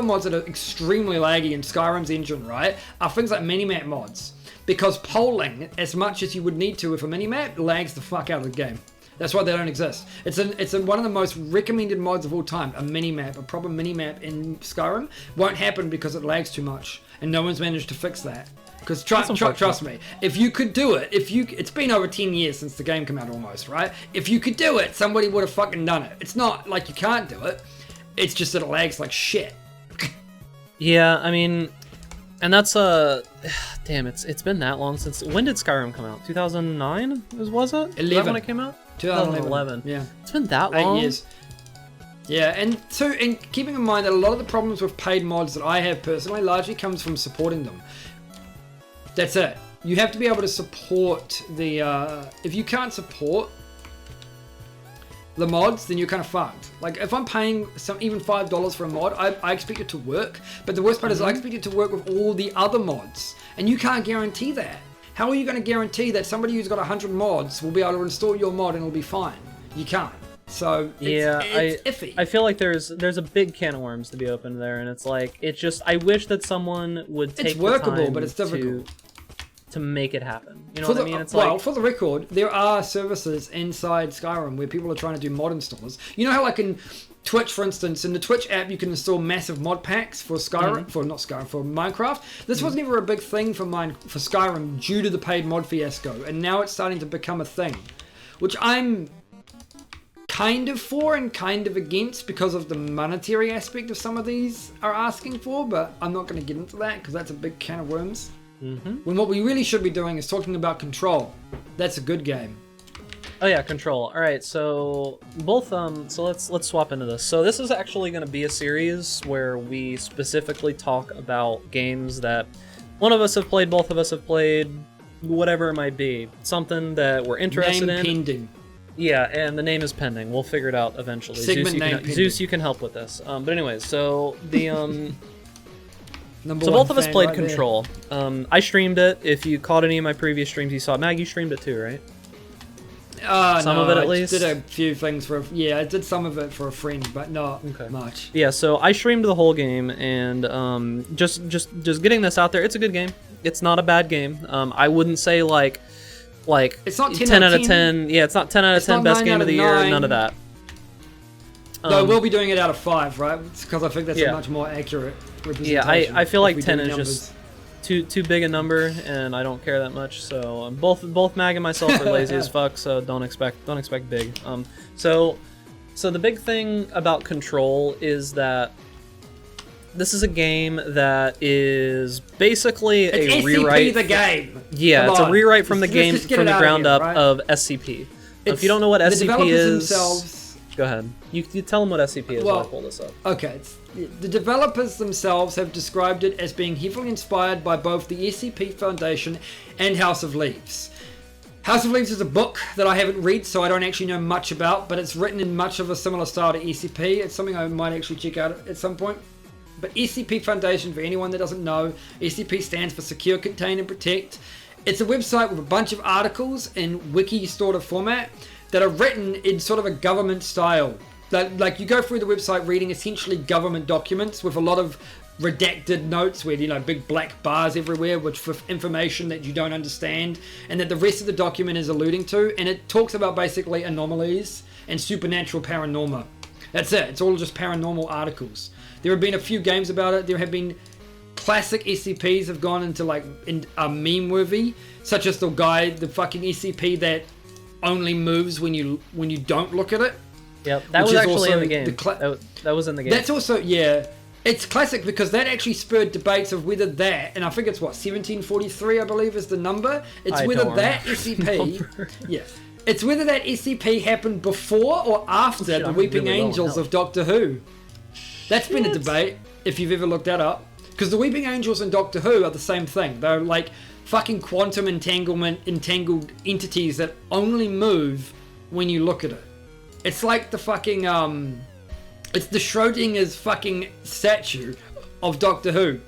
mods that are extremely laggy in Skyrim's engine, right, are things like minimap mods, because polling, as much as you would need to with a minimap, lags the fuck out of the game. That's why they don't exist. It's one of the most recommended mods of all time. A proper minimap in Skyrim won't happen because it lags too much, and no one's managed to fix that. Because trust me, if you could do it, it's been over 10 years since the game came out almost, right? If you could do it, somebody would have fucking done it. It's not like you can't do it. It's just that it lags like shit. Yeah, I mean, And that's damn, it's been that long since. When did Skyrim come out? 2009 was it? 11. Is that when it came out? 2011. Yeah. It's been that long. 8 years. Yeah, and keeping in mind that a lot of the problems with paid mods that I have personally largely comes from supporting them. That's it. You have to be able to support the. If you can't support the mods, then you're kind of fucked. Like if I'm paying even $5 for a mod, I expect it to work. But the worst part is I expect it to work with all the other mods, and you can't guarantee that. How are you going to guarantee that somebody who's got 100 mods will be able to install your mod and it'll be fine? You can't. So it's iffy. I feel like there's a big can of worms to be opened there, and it's like I wish that someone would take. It's workable, the time but it's difficult to make it happen. You know what I mean? It's for the record, there are services inside Skyrim where people are trying to do mod installers. You know how like in Twitch, for instance, in the Twitch app, you can install massive mod packs for Skyrim, for Minecraft. This wasn't ever a big thing for Skyrim due to the paid mod fiasco, and now it's starting to become a thing, which I'm kind of for and kind of against because of the monetary aspect of some of these are asking for, but I'm not going to get into that because that's a big can of worms. When what we really should be doing is talking about Control. That's a good game. Oh yeah, Control. All right, so both so let's swap into this. So this is actually going to be a series where we specifically talk about games that one of us have played, both of us have played, whatever it might be. Something that we're interested in. Pending. Yeah, and the name is pending. We'll figure it out eventually. Zeus, you can help with this. But anyways, so the so both of us played Control. I streamed it. If you caught any of my previous streams, you saw it. Mag, you streamed it too, right? Some of it at least. I did a few things I did some of it for a friend, but not much. Yeah, so I streamed the whole game, and just getting this out there, it's a good game. It's not a bad game. I wouldn't say like it's not 10 out of 10. Yeah, it's not 10 out of 10 best game of the year. None of that. No, we'll be doing it out of 5, right? Because I think that's a much more accurate representation. Yeah, I feel like 10 is just too big a number, and I don't care that much. So both Mag and myself are lazy as fuck. So don't expect big. So the big thing about Control is that this is a game that is basically a rewrite. It's the game. Yeah, it's a rewrite from the game from the ground up of SCP. If you don't know what SCP is. Go ahead. You tell them what SCP is. I'll pull this up. Okay. The developers themselves have described it as being heavily inspired by both the SCP Foundation and House of Leaves. House of Leaves is a book that I haven't read, so I don't actually know much about, but it's written in much of a similar style to SCP. It's something I might actually check out at some point. But SCP Foundation, for anyone that doesn't know, SCP stands for Secure, Contain, and Protect. It's a website with a bunch of articles in wiki sort of format that are written in sort of a government style. Like you go through the website reading essentially government documents with a lot of redacted notes where, big black bars everywhere which with information that you don't understand and that the rest of the document is alluding to, and it talks about basically anomalies and supernatural paranormal. That's it. It's all just paranormal articles. There have been a few games about it. There have been classic SCPs have gone into a meme worthy, such as the fucking SCP that only moves when you don't look at it. Yep, that was actually in the game. That was in the game. That's also, it's classic because that actually spurred debates of whether that, and I think it's 1743, I believe is the number. It's whether that SCP, it's whether that SCP happened before or after the Weeping Angels of Doctor Who. That's been a debate if you've ever looked that up, because the Weeping Angels and Doctor Who are the same thing. They're like fucking quantum entangled entities that only move when you look at it. It's like the fucking it's the Schrodinger's fucking statue of Doctor Who.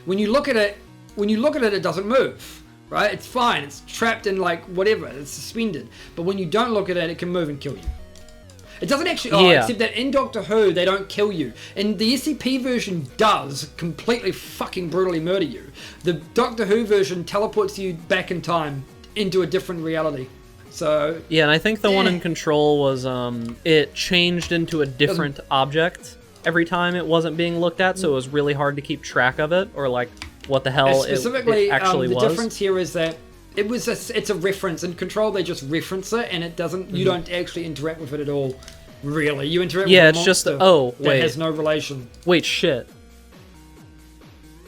When you look at it, it doesn't move, right? It's fine. It's trapped in whatever. It's suspended. But when you don't look at it, it can move and kill you. It doesn't actually. Except that in Doctor Who, they don't kill you. And the SCP version does completely fucking brutally murder you. The Doctor Who version teleports you back in time into a different reality. So yeah, and I think the one in Control was it changed into a different object every time it wasn't being looked at, so it was really hard to keep track of it or what the hell it actually was. The difference here is that it's a reference. In Control, they just reference it, and it doesn't. You don't actually interact with it at all. Really, you interact with a monster that has no relation. Wait, shit.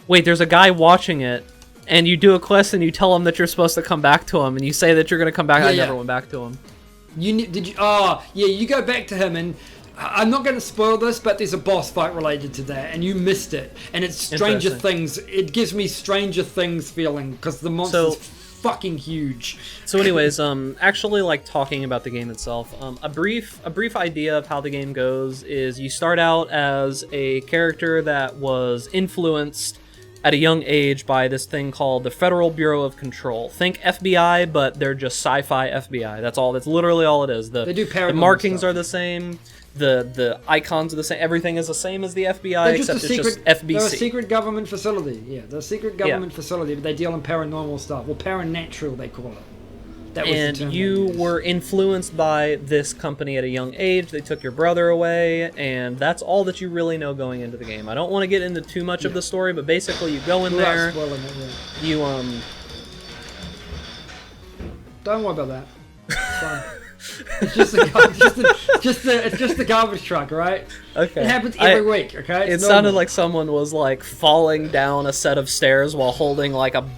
wait, there's a guy watching it, and you do a quest and you tell him that you're supposed to come back to him, and you say that you're going to come back. I never went back to him. You go back to him, and I'm not going to spoil this, but there's a boss fight related to that, and you missed it, and it's Stranger Things. It gives me Stranger Things feeling because the monster's fucking huge. So, anyways, actually, like talking about the game itself, a brief idea of how the game goes is you start out as a character that was influenced at a young age by this thing called the Federal Bureau of Control. Think FBI, but they're just sci-fi FBI. That's all. That's literally all it is. They do the markings are the same. The icons are the same. Everything is the same as the FBI, except it's just FBC. They're a secret government facility. Yeah, they're a secret government facility, but they deal in paranormal stuff. Well, paranatural, they call it. And you were influenced by this company at a young age. They took your brother away, and that's all that you really know going into the game. I don't want to get into too much of the story, but basically you go in there, you Don't worry about that. It's fine. It's just the garbage truck, right? Okay. It happens every week, okay? It sounded like someone was like falling down a set of stairs while holding like a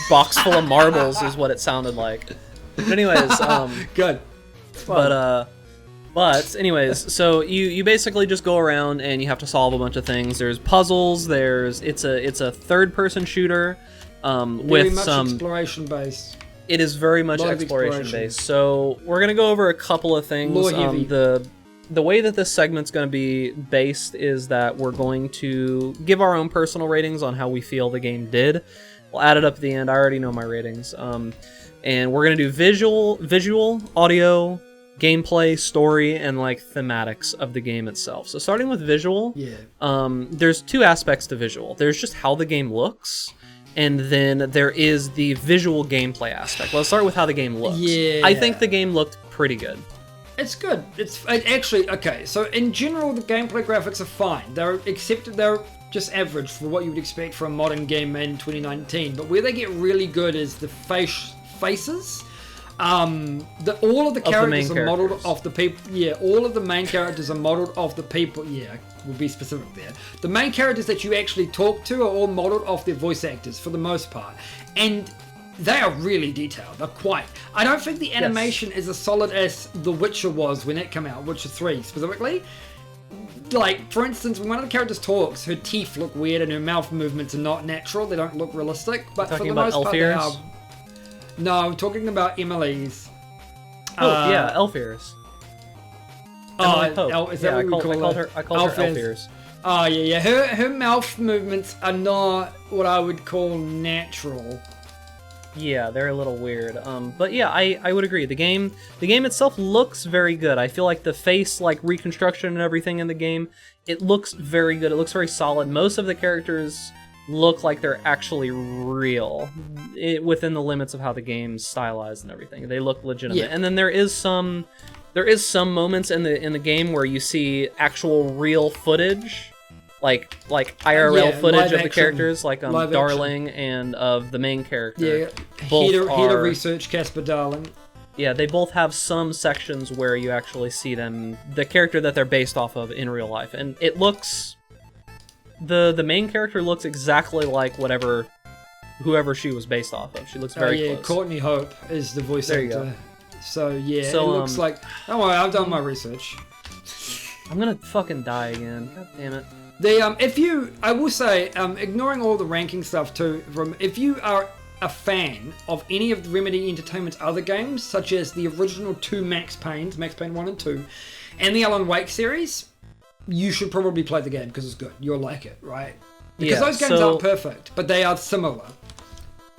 box full of marbles is what it sounded like. But anyways, good. But anyways, so you basically just go around and you have to solve a bunch of things. There's puzzles. It's a third-person shooter with some exploration based. It is very much exploration based. So we're gonna go over a couple of things. The way that this segment's going to be based is that we're going to give our own personal ratings on how we feel the game did. We'll add it up at the end. I already know my ratings. And we're going to do visual, audio, gameplay, story, and like thematics of the game itself. So starting with visual, there's two aspects to visual. There's just how the game looks, and then there is the visual gameplay aspect. Let's start with how the game looks. Yeah. I think the game looked pretty good. It's good. It's actually okay. So in general, the gameplay graphics are fine. They're just average for what you would expect for a modern game made in 2019. But where they get really good is the faces. All of the characters are modeled off the people. Yeah, all of the main characters are modeled off the people. Yeah, we'll be specific there. The main characters that you actually talk to are all modeled off their voice actors for the most part, and they are really detailed. They're quite. I don't think the animation is as solid as The Witcher was when it came out, Witcher 3 specifically. Like, for instance, when one of the characters talks, her teeth look weird and her mouth movements are not natural. They don't look realistic. But for the most part, they are. No, I'm talking about Emily's. Elf ears. Is that what we call her? I called her elf ears. Oh, yeah. Her mouth movements are not what I would call natural. Yeah, they're a little weird. But yeah, I would agree. The game itself looks very good. I feel like the face, like, reconstruction and everything in the game, it looks very good. It looks very solid. Most of the characters look like they're actually real within the limits of how the game's stylized and everything. They look legitimate. And then there is some moments in the game where you see actual real footage, like IRL footage of the characters, like Darling and of the main character. Yeah, Heater Research, Casper Darling. Yeah, they both have some sections where you actually see them, the character that they're based off of in real life, and it looks. The main character looks exactly like whoever she was based off of. She looks very close. Courtney Hope is the voice actor. There you go. So it looks like. Don't worry, I've done my research. I'm gonna fucking die again. God damn it. I will say, ignoring all the ranking stuff too, if you are a fan of any of the Remedy Entertainment's other games, such as the original two Max Payne 1 and 2, and the Alan Wake series, you should probably play the game because it's good. You'll like it, right? Because those games aren't perfect, but they are similar.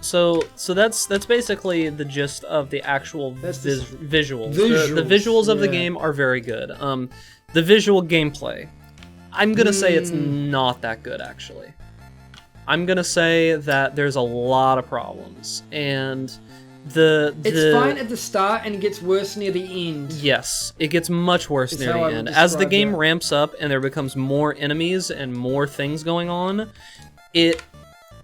So that's basically the gist of the actual visuals. The visuals of the game are very good. The visual gameplay, I'm gonna say it's not that good, actually. I'm gonna say that there's a lot of problems, and it's fine at the start and it gets worse near the end. Yes, it gets much worse near the end. As the game ramps up and there becomes more enemies and more things going on, it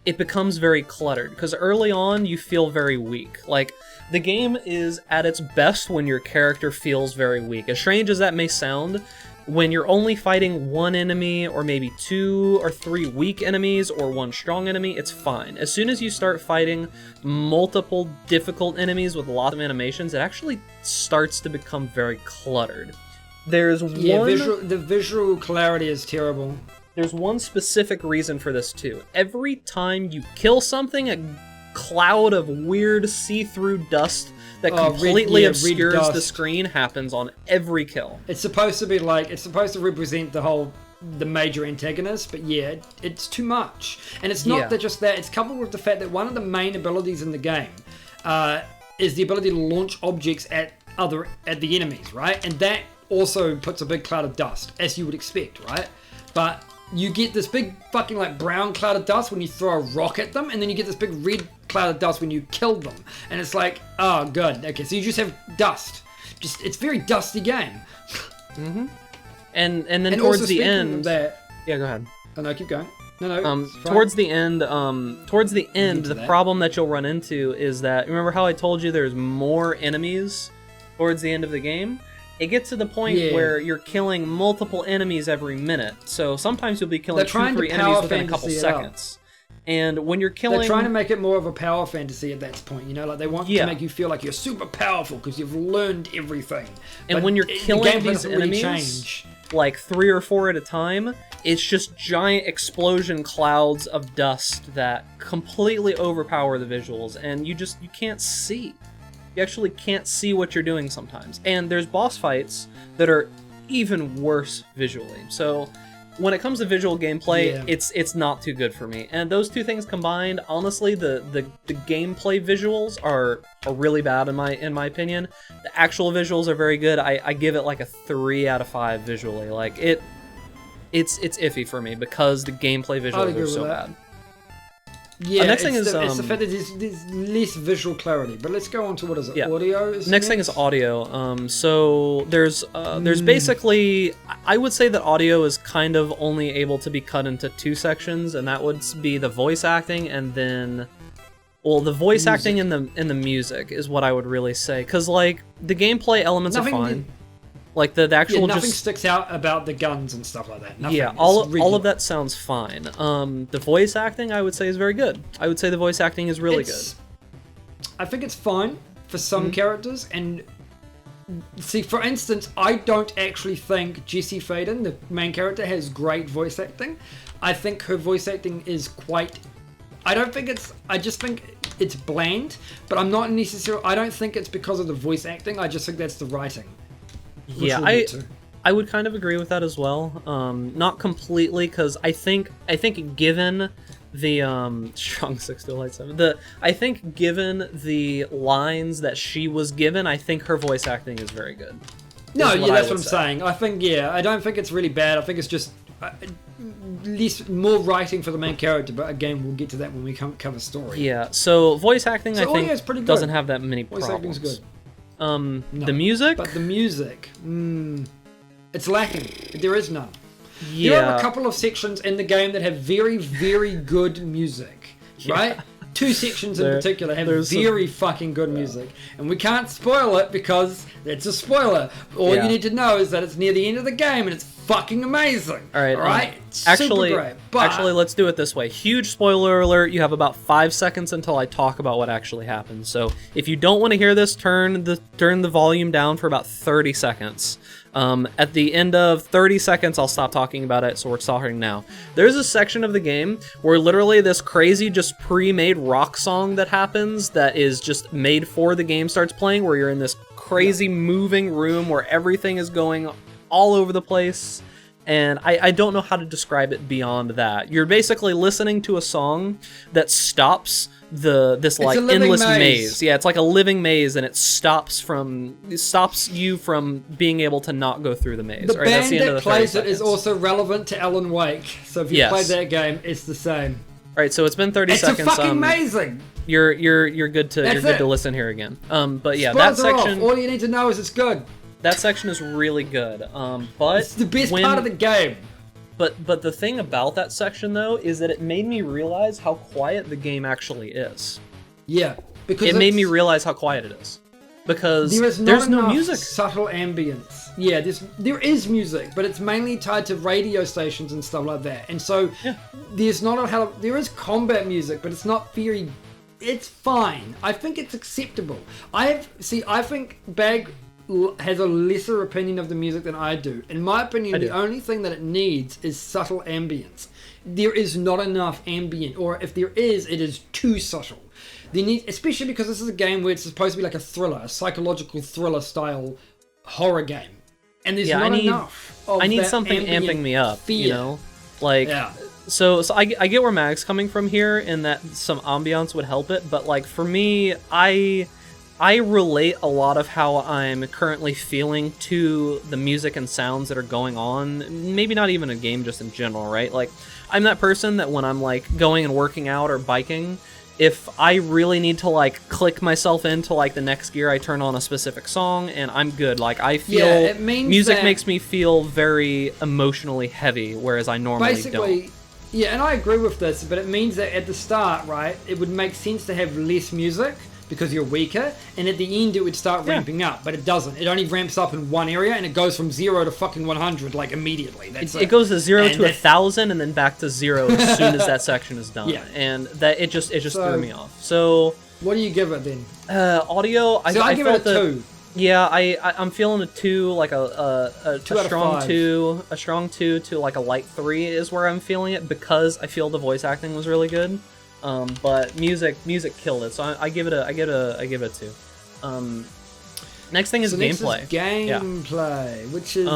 becomes very cluttered, because early on you feel very weak. Like, the game is at its best when your character feels very weak. As strange as that may sound, when you're only fighting one enemy, or maybe 2 or 3 weak enemies, or 1 strong enemy, it's fine. As soon as you start fighting multiple difficult enemies with lots of animations, it actually starts to become very cluttered. There's the visual clarity is terrible. There's one specific reason for this too. Every time you kill something, a cloud of weird see-through dust that completely obscures the screen happens on every kill. It's supposed to be like, it's supposed to represent the major antagonist, but yeah, it's too much. And it's not just that, it's coupled with the fact that one of the main abilities in the game is the ability to launch objects at the enemies, right? And that also puts a big cloud of dust, as you would expect, right? But you get this big fucking like brown cloud of dust when you throw a rock at them, and then you get this big red cloud of dust when you kill them. And it's like, oh good, okay, so you just have dust. It's a very dusty game. Mm-hmm. And then towards the end, yeah, go ahead. Oh no, keep going. No. Towards the end, the problem that you'll run into is that, remember how I told you there's more enemies towards the end of the game? It gets to the point where you're killing multiple enemies every minute. So sometimes you'll be killing 2-3 enemies within a couple seconds. And when you're killing... They're trying to make it more of a power fantasy at that point, you know? Like, they want to make you feel like you're super powerful because you've learned everything. And but when you're killing these enemies, like 3 or 4 at a time, it's just giant explosion clouds of dust that completely overpower the visuals, and you can't see. You actually can't see what you're doing sometimes. And there's boss fights that are even worse visually. So when it comes to visual gameplay, it's not too good for me. And those two things combined, honestly, the gameplay visuals are really bad in my opinion. The actual visuals are very good. I give it like a 3 out of 5 visually. Like it's iffy for me because the gameplay visuals are so bad. Yeah, next thing is it's the fact that there's less visual clarity. But let's go on to what is it? Audio. Next thing is audio. So there's basically, I would say that audio is kind of only able to be cut into 2 sections, and that would be the voice acting and then, well, the voice acting and the music is what I would really say, because like the gameplay elements are fine. Like the actual nothing sticks out about the guns and stuff like that. Nothing. Yeah, all of that sounds fine. The voice acting, I would say, is very good. I would say the voice acting is really good. I think it's fine for some characters, and see, for instance, I don't actually think Jessie Faden, the main character, has great voice acting. I think her voice acting is quite... I just think it's bland, but I'm not necessarily... I don't think it's because of the voice acting, I just think that's the writing. Yeah, I would kind of agree with that as well. Not completely, because I think given the strong 6 to light 7, I think given the lines that she was given, I think her voice acting is very good. No, yeah, that's what I'm saying. I think I don't think it's really bad. I think it's just more writing for the main character. But again, we'll get to that when we cover story. Yeah, so voice acting I think doesn't have that many problems. Voice acting's good. No, the music? But the music, it's lacking. There is none. Yeah. There are a couple of sections in the game that have very, very good music, right? 2 sections in particular have very fucking good music. And we can't spoil it because it's a spoiler. All you need to know is that it's near the end of the game and it's fucking amazing. Alright? Actually, let's do it this way. Huge spoiler alert. You have about 5 seconds until I talk about what actually happens. So if you don't want to hear this, turn the volume down for about 30 seconds. At the end of 30 seconds, I'll stop talking about it, so we're starting now. There's a section of the game where literally this crazy, just pre-made rock song that happens that is just made for the game starts playing, where you're in this crazy moving room where everything is going all over the place. And I don't know how to describe it beyond that. You're basically listening to a song that stops this like endless maze. Yeah, it's like a living maze, and it stops you from being able to not go through the maze. The band that plays it is also relevant to Alan Wake. So if you played that game, it's the same. All right, so it's been 30 seconds. It's fucking amazing. You're good to listen here again. But yeah, that section. All you need to know is it's good. That section is really good, but it's the best part of the game. But the thing about that section though is that it made me realize how quiet the game actually is. Yeah, because it made me realize how quiet it is. because there's no music. Subtle ambience. Yeah, there is music, but it's mainly tied to radio stations and stuff like that. And so there's not there is combat music, but it's not very. It's fine. I think it's acceptable. I think Bag has a lesser opinion of the music than I do. In my opinion, the only thing that it needs is subtle ambience. There is not enough ambient, or if there is, it is too subtle. Especially because this is a game where it's supposed to be like a thriller, a psychological thriller style horror game, and there's not enough. I need something amping me up, fear. You know, like. Yeah. So I get where Mag's coming from here, in that some ambiance would help it, but like for me, I relate a lot of how I'm currently feeling to the music and sounds that are going on. Maybe not even a game, just in general, right? Like, I'm that person that when I'm like going and working out or biking, if I really need to like click myself into like the next gear, I turn on a specific song and I'm good. Like I feel music makes me feel very emotionally heavy, whereas I normally don't. Yeah, and I agree with this, but it means that at the start, right, it would make sense to have less music because you're weaker, and at the end it would start ramping up, but it doesn't. It only ramps up in one area, and it goes from 0 to fucking 100 like immediately. It goes to 0 to 1,000, and then back to 0 as soon as that section is done. Yeah. And that it just threw me off. So what do you give it then? Audio. I give it a 2. Yeah, I'm feeling a 2, like a strong 2, a strong 2 to like a light 3 is where I'm feeling it, because I feel the voice acting was really good. But music killed it, so I give it a 2. Next thing is gameplay. Gameplay, which is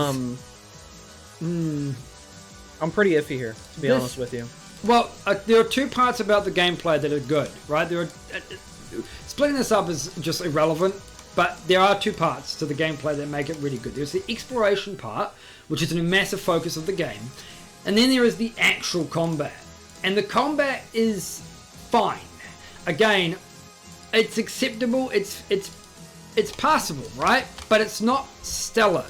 I'm pretty iffy here, to be honest with you. Well, there are 2 parts about the gameplay that are good, right? Splitting this up is just irrelevant. But there are 2 parts to the gameplay that make it really good. There's the exploration part, which is a massive focus of the game. And then there is the actual combat. And the combat is fine. Again, it's acceptable, it's passable, right? But it's not stellar.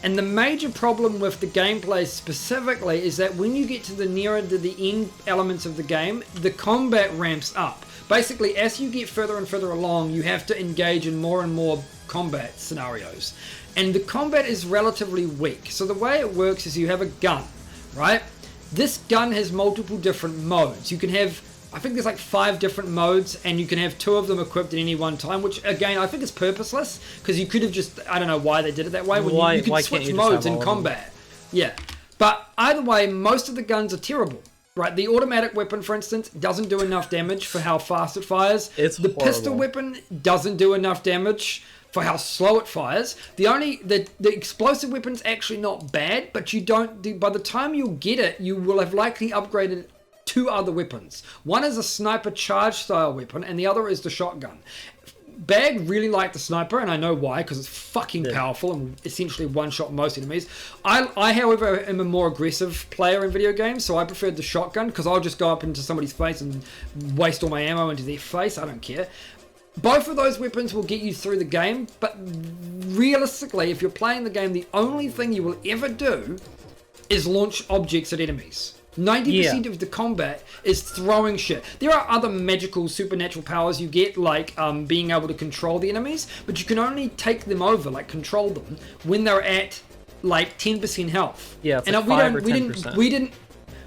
And the major problem with the gameplay specifically is that when you get to the nearer to the end elements of the game, the combat ramps up. Basically, as you get further and further along, you have to engage in more and more combat scenarios. And the combat is relatively weak. So the way it works is you have a gun, right? This gun has multiple different modes. You can have, I think there's like 5 different modes, and you can have 2 of them equipped at any one time, which again, I think is purposeless, because you could have just, I don't know why they did it that way. You can switch modes in combat. Yeah. But either way, most of the guns are terrible. Right, the automatic weapon, for instance, doesn't do enough damage for how fast it fires. It's the pistol weapon doesn't do enough damage for how slow it fires. The explosive weapon's actually not bad, but by the time you'll get it, you will have likely upgraded 2 other weapons. One is a sniper charge style weapon, and the other is the shotgun. Bag really liked the sniper, and I know why, because it's fucking powerful and essentially one-shot most enemies. I, however, am a more aggressive player in video games, so I preferred the shotgun, because I'll just go up into somebody's face and waste all my ammo into their face. I don't care. Both of those weapons will get you through the game, but realistically, if you're playing the game, the only thing you will ever do is launch objects at enemies. 90% of the combat is throwing shit. There are other magical, supernatural powers you get, like being able to control the enemies, but you can only take them over, like control them, when they're at like 10% health. Yeah, it's like 5 or 10%.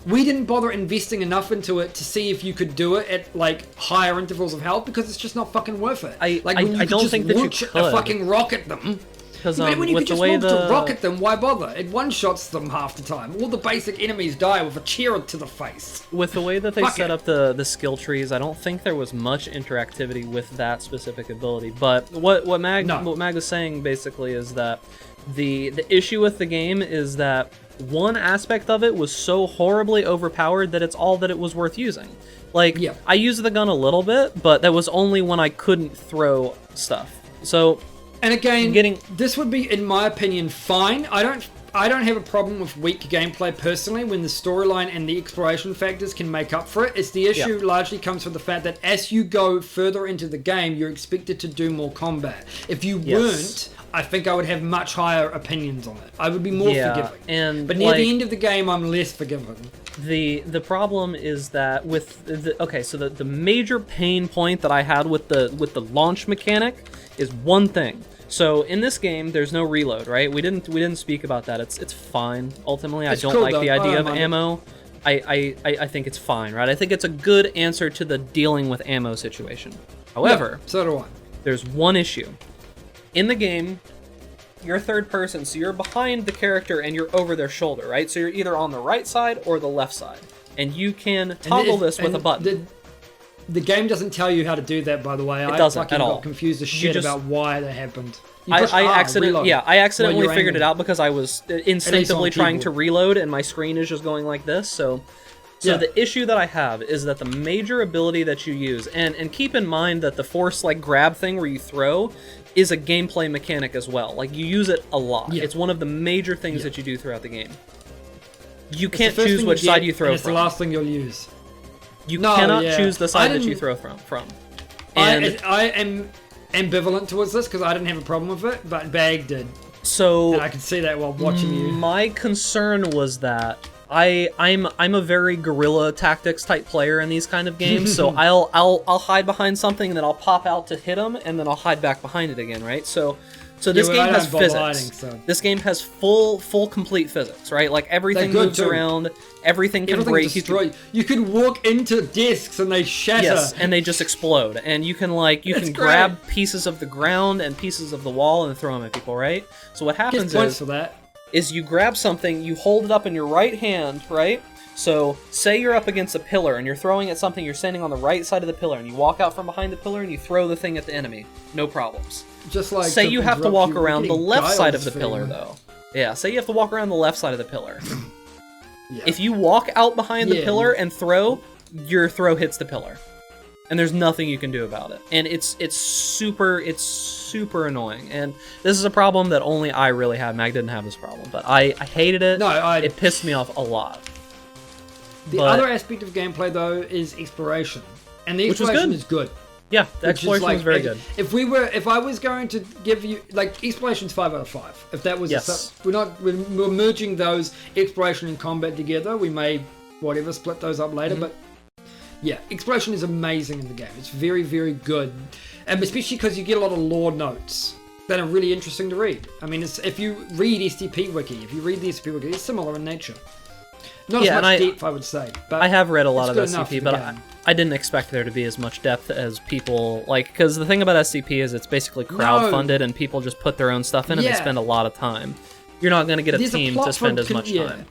We didn't bother investing enough into it to see if you could do it at like higher intervals of health, because it's just not fucking worth it. I don't think that you could. A fucking rocket them. Because when you could just move to rocket them, why bother? It one-shots them half the time. All the basic enemies die with a chair to the face. With the way that they set up the skill trees, I don't think there was much interactivity with that specific ability. But what Mag is saying basically is that the issue with the game is that one aspect of it was so horribly overpowered that it's all that it was worth using. Like, I used the gun a little bit, but that was only when I couldn't throw stuff. So... And again, this would be, in my opinion, fine. I I don't have a problem with weak gameplay personally when the storyline and the exploration factors can make up for it. It's the issue largely comes from the fact that as you go further into the game, you're expected to do more combat. If you weren't, I think I would have much higher opinions on it. I would be more forgiving. But near the end of the game, I'm less forgiving. The problem is that with the major pain point that I had with the launch mechanic is one thing. So in this game, there's no reload, right? We didn't speak about that. It's fine. Ultimately, I don't like the idea of ammo. I think it's fine, right? I think it's a good answer to the dealing with ammo situation. However, so do I. There's one issue. In the game, you're third person, so you're behind the character and you're over their shoulder, right? So you're either on the right side or the left side. And you can toggle this with a button. The game doesn't tell you how to do that, by the way. It doesn't at all. I got confused as shit about why that happened. I accidentally figured it out because I was instinctively trying to reload and my screen is just going like this. So the issue that I have is that the major ability that you use, and keep in mind that the force grab thing where you throw is a gameplay mechanic as well. Like, you use it a lot. It's one of the major things that you do throughout the game. You can't choose which side you throw from. It's the last thing you'll use. You cannot choose the side that you throw from. And I am ambivalent towards this because I didn't have a problem with it, but Bag did. So and I could see that while watching you. My concern was that I'm a very guerrilla tactics type player in these kind of games. So I'll hide behind something and then I'll pop out to hit them and then I'll hide back behind it again, right? So this game has physics. This game has full complete physics, right? Like, everything moves around, everything can break. You can walk into desks and they shatter. Yes, and they just explode. And you can grab pieces of the ground and pieces of the wall and throw them at people, right? So what happens is you grab something, you hold it up in your right hand, right? So say you're up against a pillar and you're throwing at something, you're standing on the right side of the pillar, and you walk out from behind the pillar and you throw the thing at the enemy. No problems. Just like say you have to walk around the left side of the pillar, though. Yeah, say you have to walk around the left side of the pillar. If you walk out behind the pillar and throw, your throw hits the pillar. And there's nothing you can do about it. And it's super annoying. And this is a problem that only I really had. Mag didn't have this problem, but I hated it. It pissed me off a lot. The other aspect of gameplay, though, is exploration. And the exploration is good. Yeah, the exploration is very good. If I was going to give you, exploration's 5 out of 5. If that was we're merging those exploration and combat together. We may split those up later, but yeah, exploration is amazing in the game. It's very, very good, and especially because you get a lot of lore notes that are really interesting to read. I mean, if you read STP Wiki, it's similar in nature. Not as much depth, I would say. But I have read a lot of SCP, but I didn't expect there to be as much depth as people because the thing about SCP is it's basically crowdfunded and people just put their own stuff in and they spend a lot of time. You're not going to get a team to spend as much time.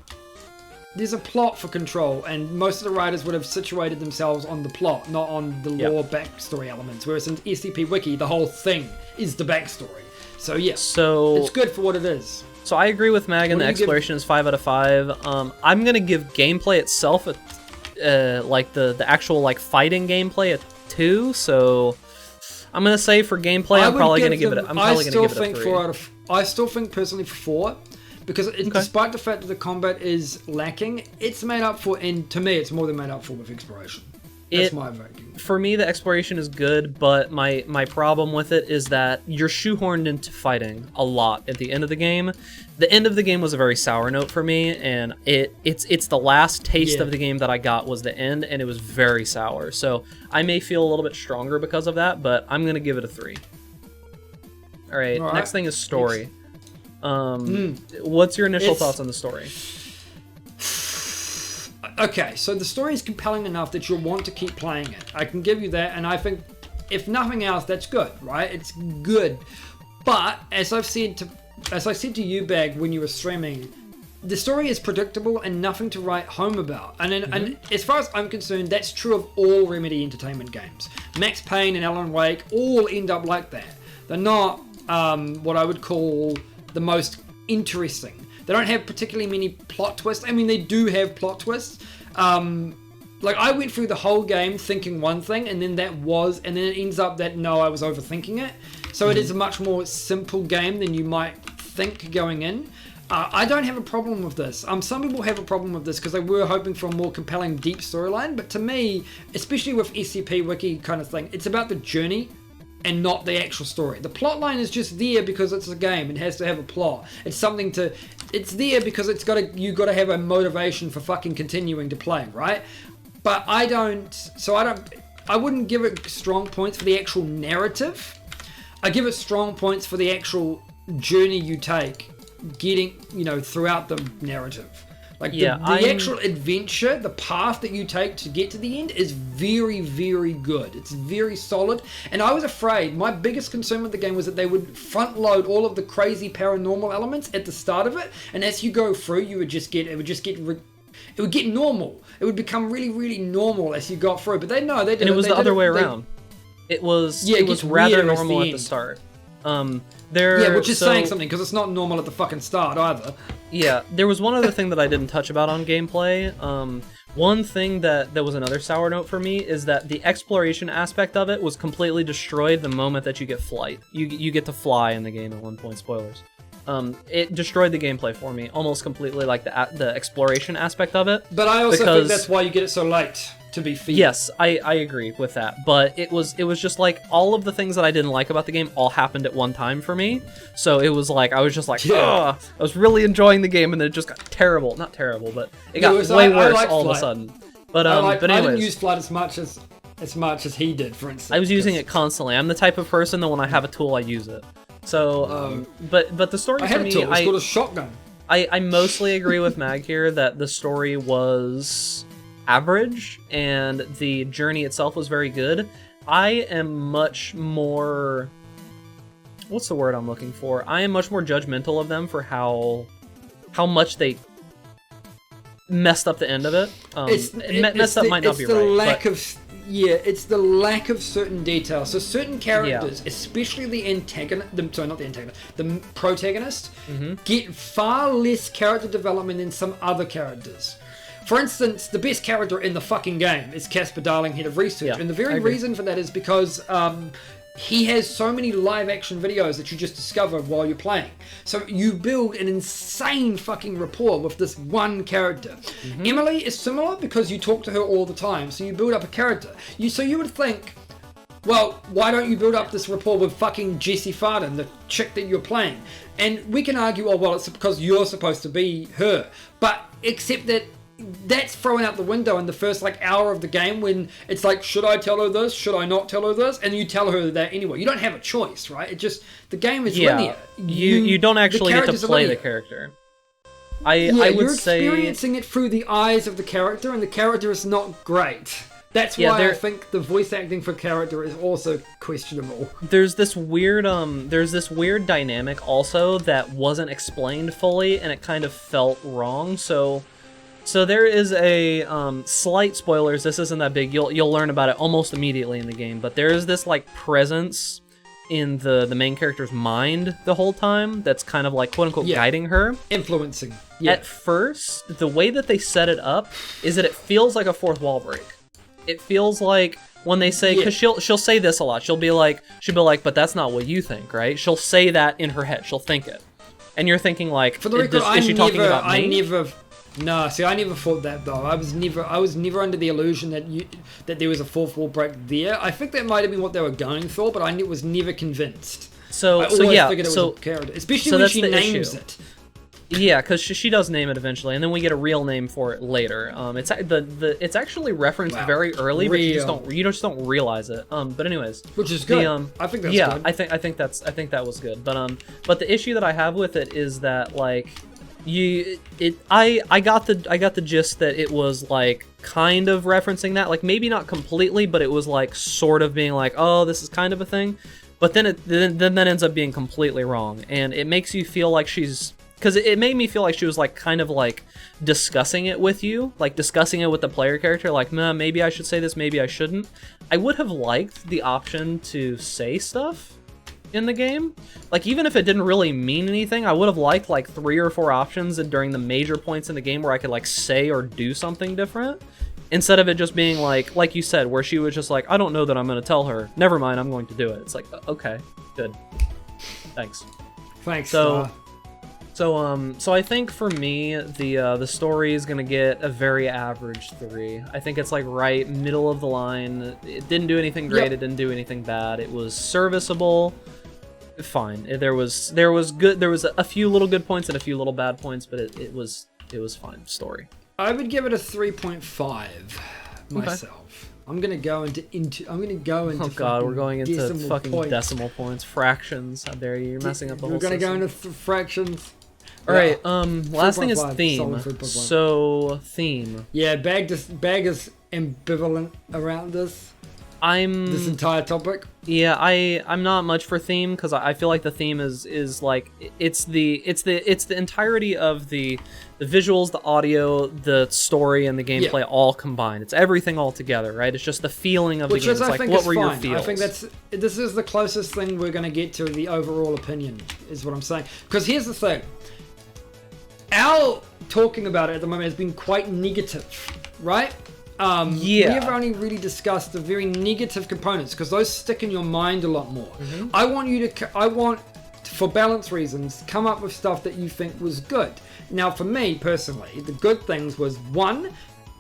There's a plot for Control, and most of the writers would have situated themselves on the plot, not on the lore backstory elements. Whereas in SCP Wiki, the whole thing is the backstory. So it's good for what it is. So I agree with Mag, and the exploration is 5 out of 5. I'm gonna give gameplay itself the actual fighting gameplay a 2. So I'm gonna say for gameplay, I'm probably gonna give it a 3. I still think personally for 4, because despite the fact that the combat is lacking, it's made up for. And to me, it's more than made up for with exploration. That's my ranking. For me, the exploration is good, but my problem with it is that you're shoehorned into fighting a lot at the end of the game. The end of the game was a very sour note for me, and it's the last taste of the game that I got was the end, and it was very sour. So I may feel a little bit stronger because of that, but I'm gonna give it a 3. All right. Next thing is story. What's your initial thoughts on the story? Okay, so the story is compelling enough that you'll want to keep playing it. I can give you that, and I think, if nothing else, that's good, right? It's good. But, as I said to you, Bag, when you were streaming, the story is predictable and nothing to write home about. And as far as I'm concerned, that's true of all Remedy Entertainment games. Max Payne and Alan Wake all end up like that. They're not what I would call the most interesting. They don't have particularly many plot twists. I mean, they do have plot twists. I went through the whole game thinking one thing, and then and then it ends up that, no, I was overthinking it. So it is a much more simple game than you might think going in. I don't have a problem with this. Some people have a problem with this because they were hoping for a more compelling, deep storyline. But to me, especially with SCP Wiki kind of thing, it's about the journey and not the actual story. The plot line is just there because it's a game. It has to have a plot. It's something to... It's there because you got to have a motivation for fucking continuing to play, right? But I wouldn't give it strong points for the actual narrative. I give it strong points for the actual journey you take, getting, throughout the narrative. Like the actual adventure, the path that you take to get to the end is very, very good. It's very solid. And I was afraid, my biggest concern with the game was that they would front load all of the crazy paranormal elements at the start of it. And as you go through, it would get normal. It would become really, really normal as you got through. But they did. And it was the other way around. It was rather normal at the start. Which is saying something, because it's not normal at the fucking start either. Yeah, there was one other thing that I didn't touch about on gameplay. One thing that was another sour note for me is that the exploration aspect of it was completely destroyed the moment that you get flight. You get to fly in the game at one point, spoilers. It destroyed the gameplay for me almost completely, like the exploration aspect of it. But I also think that's why you get it so late, to be fair. Yes, I agree with that. But it was just like all of the things that I didn't like about the game all happened at one time for me. So it was like I was just like, ugh. I was really enjoying the game, and then it just got terrible. Not terrible, but it got way worse all of a sudden. But anyways, I didn't use flight as much as he did, for instance. I was using it constantly. I'm the type of person that when I have a tool, I use it. So, but the story for me, it's called a shotgun. I mostly agree with Mag here that the story was average and the journey itself was very good. I am much more... What's the word I'm looking for? I am much more judgmental of them for how much they messed up the end of it. Messed up might not be right. It's the lack of certain details. So certain characters, especially the protagonist, get far less character development than some other characters. For instance, the best character in the fucking game is Casper Darling, head of research. And the very reason for that is because he has so many live action videos that you just discover while you're playing. So you build an insane fucking rapport with this one character. Emily is similar because you talk to her all the time, so you build up a character. So you would think, well, why don't you build up this rapport with fucking Jessie Farden, the chick that you're playing? And we can argue, oh, well, it's because you're supposed to be her. But except that that's thrown out the window in the first hour of the game when it's like, should I tell her this? Should I not tell her this? And you tell her that anyway. You don't have a choice, right? It just, the game is linear. You don't actually get to play the character. I would you're say experiencing it through the eyes of the character, and the character is not great. That's why I think the voice acting for character is also questionable. There's this weird dynamic also that wasn't explained fully, and it kind of felt wrong. So there is a slight spoilers. This isn't that big. You'll learn about it almost immediately in the game. But there is this presence in the main character's mind the whole time that's kind of quote unquote guiding her, influencing. At first, the way that they set it up is that it feels like a fourth wall break. It feels like when they say, because she'll say this a lot. She'll be like, but that's not what you think, right? She'll say that in her head. She'll think it, and you're thinking for the record, is she talking about me? No, see, I never thought that though. I was never under the illusion that there was a fourth wall break there. I think that might have been what they were going for, but I was never convinced. I always figured it was a character, especially when she names it. Yeah, because she does name it eventually, and then we get a real name for it later. It's actually referenced very early, but you just don't realize it. But anyways, which is good. I think that's good. I think that was good. But the issue that I have with it is that I got the gist that it was kind of referencing that, maybe not completely, but it was sort of being oh, this is kind of a thing. But then that ends up being completely wrong, and it makes you feel like because it made me feel like she was kind of discussing it with you, discussing it with the player character, maybe I should say this, maybe I shouldn't. I would have liked the option to say stuff in the game. Even if it didn't really mean anything, I would have liked 3 or 4 options during the major points in the game where I could say or do something different, instead of it just being like you said, where she was just I don't know that I'm going to tell her. Never mind, I'm going to do it. It's okay, good. Thanks. So I think for me, the story is gonna get a very average 3. I think it's like right middle of the line. It didn't do anything great. It didn't do anything bad. It was serviceable. Fine. There was good. There was a few little good points and a few little bad points, but it was fine story. I would give it a 3.5 myself. Okay. I'm gonna go into. Oh god, we're going into fucking decimal points, fractions. How dare you? You're messing up the whole system. We're gonna go into fractions. All right. Last thing is theme. So theme. Yeah, Bag is ambivalent around this. This entire topic. Yeah, I'm not much for theme because I feel like the theme is like it's the entirety of the visuals, the audio, the story, and the gameplay all combined. It's everything all together, right? It's just the feeling of the game. It's like, what were your feels? I think this is the closest thing we're going to get to the overall opinion, is what I'm saying. Because here's the thing. Our talking about it at the moment has been quite negative, right? We have only really discussed the very negative components because those stick in your mind a lot more. I want, for balance reasons, come up with stuff that you think was good. Now, for me personally, the good things was, one,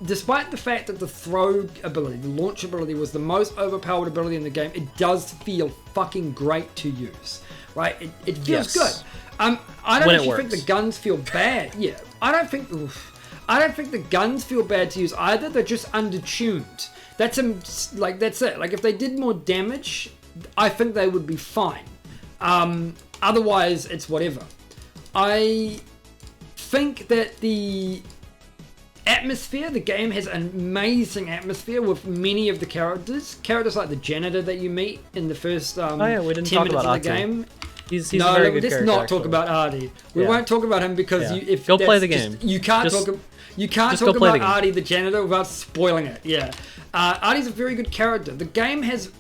despite the fact that the throw ability, the launch ability was the most overpowered ability in the game, it does feel fucking great to use, right? It feels good. I don't actually think the guns feel bad. Yeah, I don't think the guns feel bad to use either. They're just undertuned. That's it. Like if they did more damage, I think they would be fine. Otherwise, it's whatever. I think that the atmosphere, the game has an amazing atmosphere with many of the characters like the janitor that you meet in the first 10 minutes of the game. He's a very good let's not talk about Artie. We won't talk about him because go play the game. You can't talk about Artie the janitor without spoiling it. Yeah, Artie's a very good character. The game has,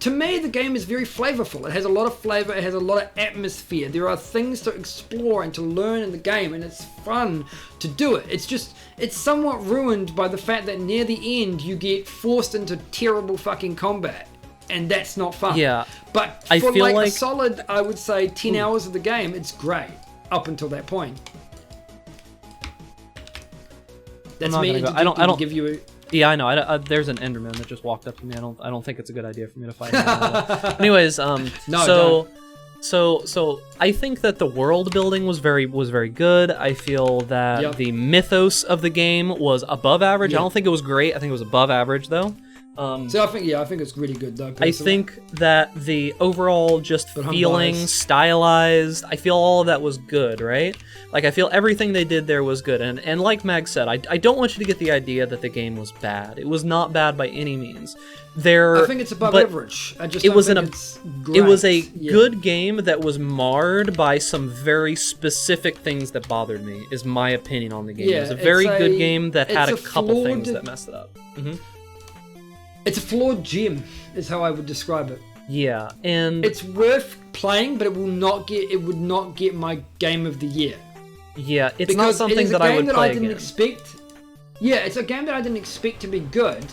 to me, the game is very flavorful. It has a lot of flavor. It has a lot of atmosphere. There are things to explore and to learn in the game, and it's fun to do it. It's somewhat ruined by the fact that near the end you get forced into terrible fucking combat. And that's not fun. Yeah. But for like a solid, I would say, 10 hours of the game, it's great. Up until that point. That's me. I don't give you a... Yeah, I know. There's an Enderman that just walked up to me. I don't think it's a good idea for me to fight him. Anyways, so I think that the world building was very good. I feel that the mythos of the game was above average. I don't think it was great. I think it was above average though. So I think it's really good though. Personally. I think that the overall just feeling, stylized, I feel all of that was good, right? Like I feel everything they did there was good, and like Mag said, I don't want you to get the idea that the game was bad. It was not bad by any means. I think it's above average. It was a good game that was marred by some very specific things that bothered me. Is my opinion on the game. It was a very good game that had a couple things that messed it up. It's a flawed gem, is how I would describe it. Yeah, and it's worth playing, but it would not get my game of the year. Yeah, it's not something that I would play again. Yeah, it's a game that I didn't expect to be good,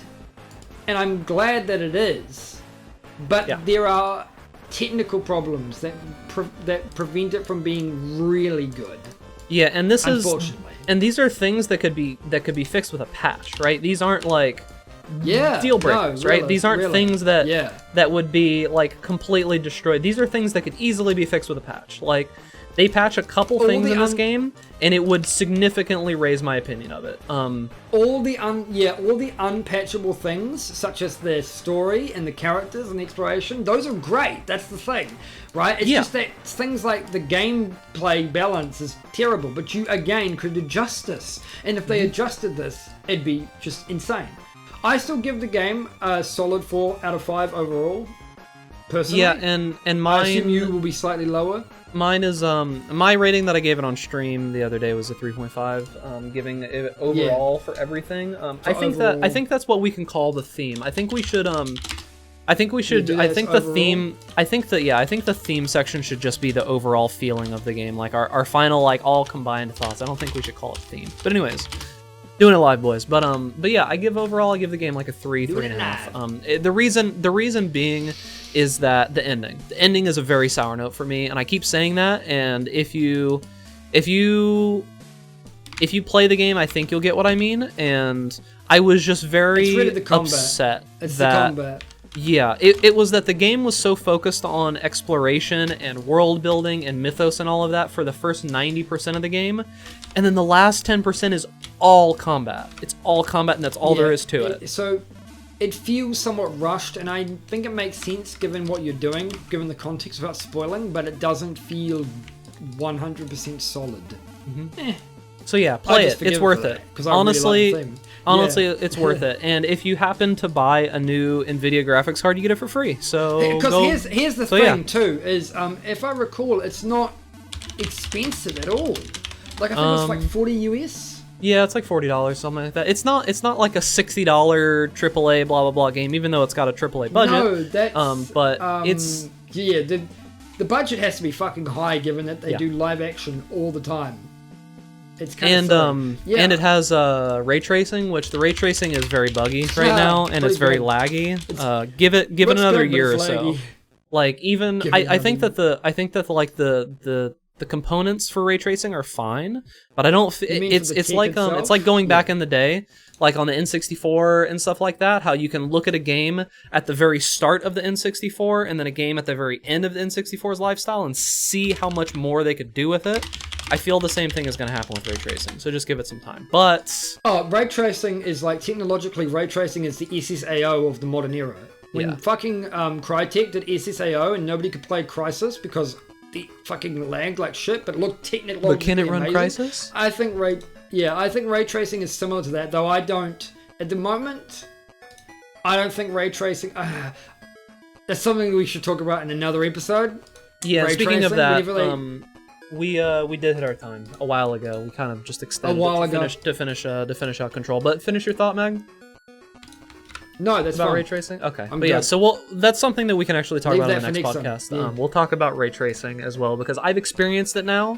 and I'm glad that it is. But there are technical problems that prevent it from being really good. Yeah, and these are things that could be fixed with a patch, right? These aren't like deal breakers, right? These aren't things that would be like completely destroyed. These are things that could easily be fixed with a patch. Like they patch a couple things in this game, and it would significantly raise my opinion of it. All the unpatchable things, such as the story and the characters and the exploration, those are great. That's the thing, right? It's just that things like the gameplay balance is terrible, but you again could adjust this, and if they adjusted this, it'd be just insane. I still give the game a solid 4 out of 5 overall, personally. Yeah, and mine... I assume you will be slightly lower. Mine is, my rating that I gave it on stream the other day was a 3.5, giving it overall for everything. I think that's what we can call the theme. I think the theme section should just be the overall feeling of the game, like our final, like, all combined thoughts. I don't think we should call it theme. But anyways... Doing it live, boys. But yeah, I give the game like a 3.5. The reason being is that the ending is a very sour note for me, and I keep saying that. And if you if you play the game, I think you'll get what I mean. And I was just very really the combat. upset It's that the combat. yeah, it was that the game was so focused on exploration and world building and mythos and all of that for the first 90% of the game, and then the last 10% is all combat. It's all combat, and that's all there is to it. So it feels somewhat rushed, and I think it makes sense given what you're doing, given the context without spoiling, but it doesn't feel 100% solid. So yeah, play it. It's worth it. Honestly, really like the theme. honestly, it's worth it. And if you happen to buy a new NVIDIA graphics card, you get it for free. So because here's the thing too is if I recall, it's not expensive at all. Like I think it's like 40 US. Yeah, it's like $40, something like that. It's not like a $60 AAA blah blah blah game, even though it's got a AAA budget. No, that's but it's yeah. The budget has to be fucking high, given that they do live action all the time. It's kind of and it has ray tracing, which the ray tracing is very buggy right now, and it's very laggy. Give it another year or so. Like even I think that the components for ray tracing are fine, but I don't. It's like going back in the day, like on the N64 and stuff like that. How you can look at a game at the very start of the N64 and then a game at the very end of the N64's lifestyle and see how much more they could do with it. I feel the same thing is going to happen with ray tracing, so just give it some time. But ray tracing is like technologically, ray tracing is the SSAO of the modern era. When fucking Crytek did SSAO and nobody could play Crysis because it fucking lagged like shit, but looked technically But can it run amazing. Crysis? I think ray tracing is similar to that, though I don't at the moment. I don't think ray tracing. That's something we should talk about in another episode. Yeah, ray speaking of tracing, that, we did hit our time a while ago. We kind of just extended to finish out Control. But finish your thought, Mag. No, that's about fine. ray tracing. Okay, I'm but good. yeah, so that's something that we can actually talk Leave about in that the next for podcast. time. Yeah. We'll talk about ray tracing as well because I've experienced it now,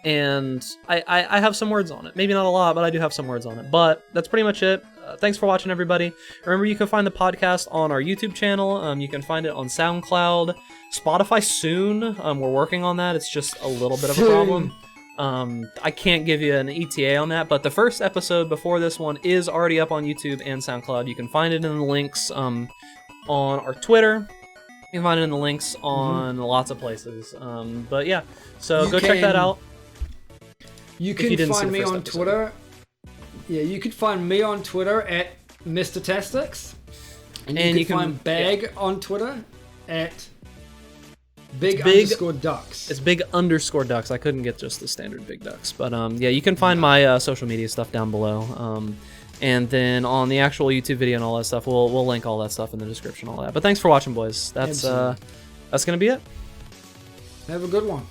and I have some words on it. Maybe not a lot, but I do have some words on it. But that's pretty much it. Thanks for watching, everybody. Remember, you can find the podcast on our YouTube channel. You can find it on SoundCloud, Spotify soon. We're working on that. It's just a little bit of a problem. I can't give you an ETA on that, but the first episode before this one is already up on YouTube and SoundCloud. You can find it in the links on our Twitter. You can find it in the links on lots of places. But yeah, so go check that out. You can find me on Twitter. Yeah, you can find me on Twitter at rTastix. And you can find Bag on Twitter at Big_Ducks. It's Big_Ducks. I couldn't get just the standard BigDucks. But yeah, you can find my social media stuff down below. And then on the actual YouTube video and all that stuff, we'll link all that stuff in the description, all that. But thanks for watching, boys. That's gonna be it. Have a good one.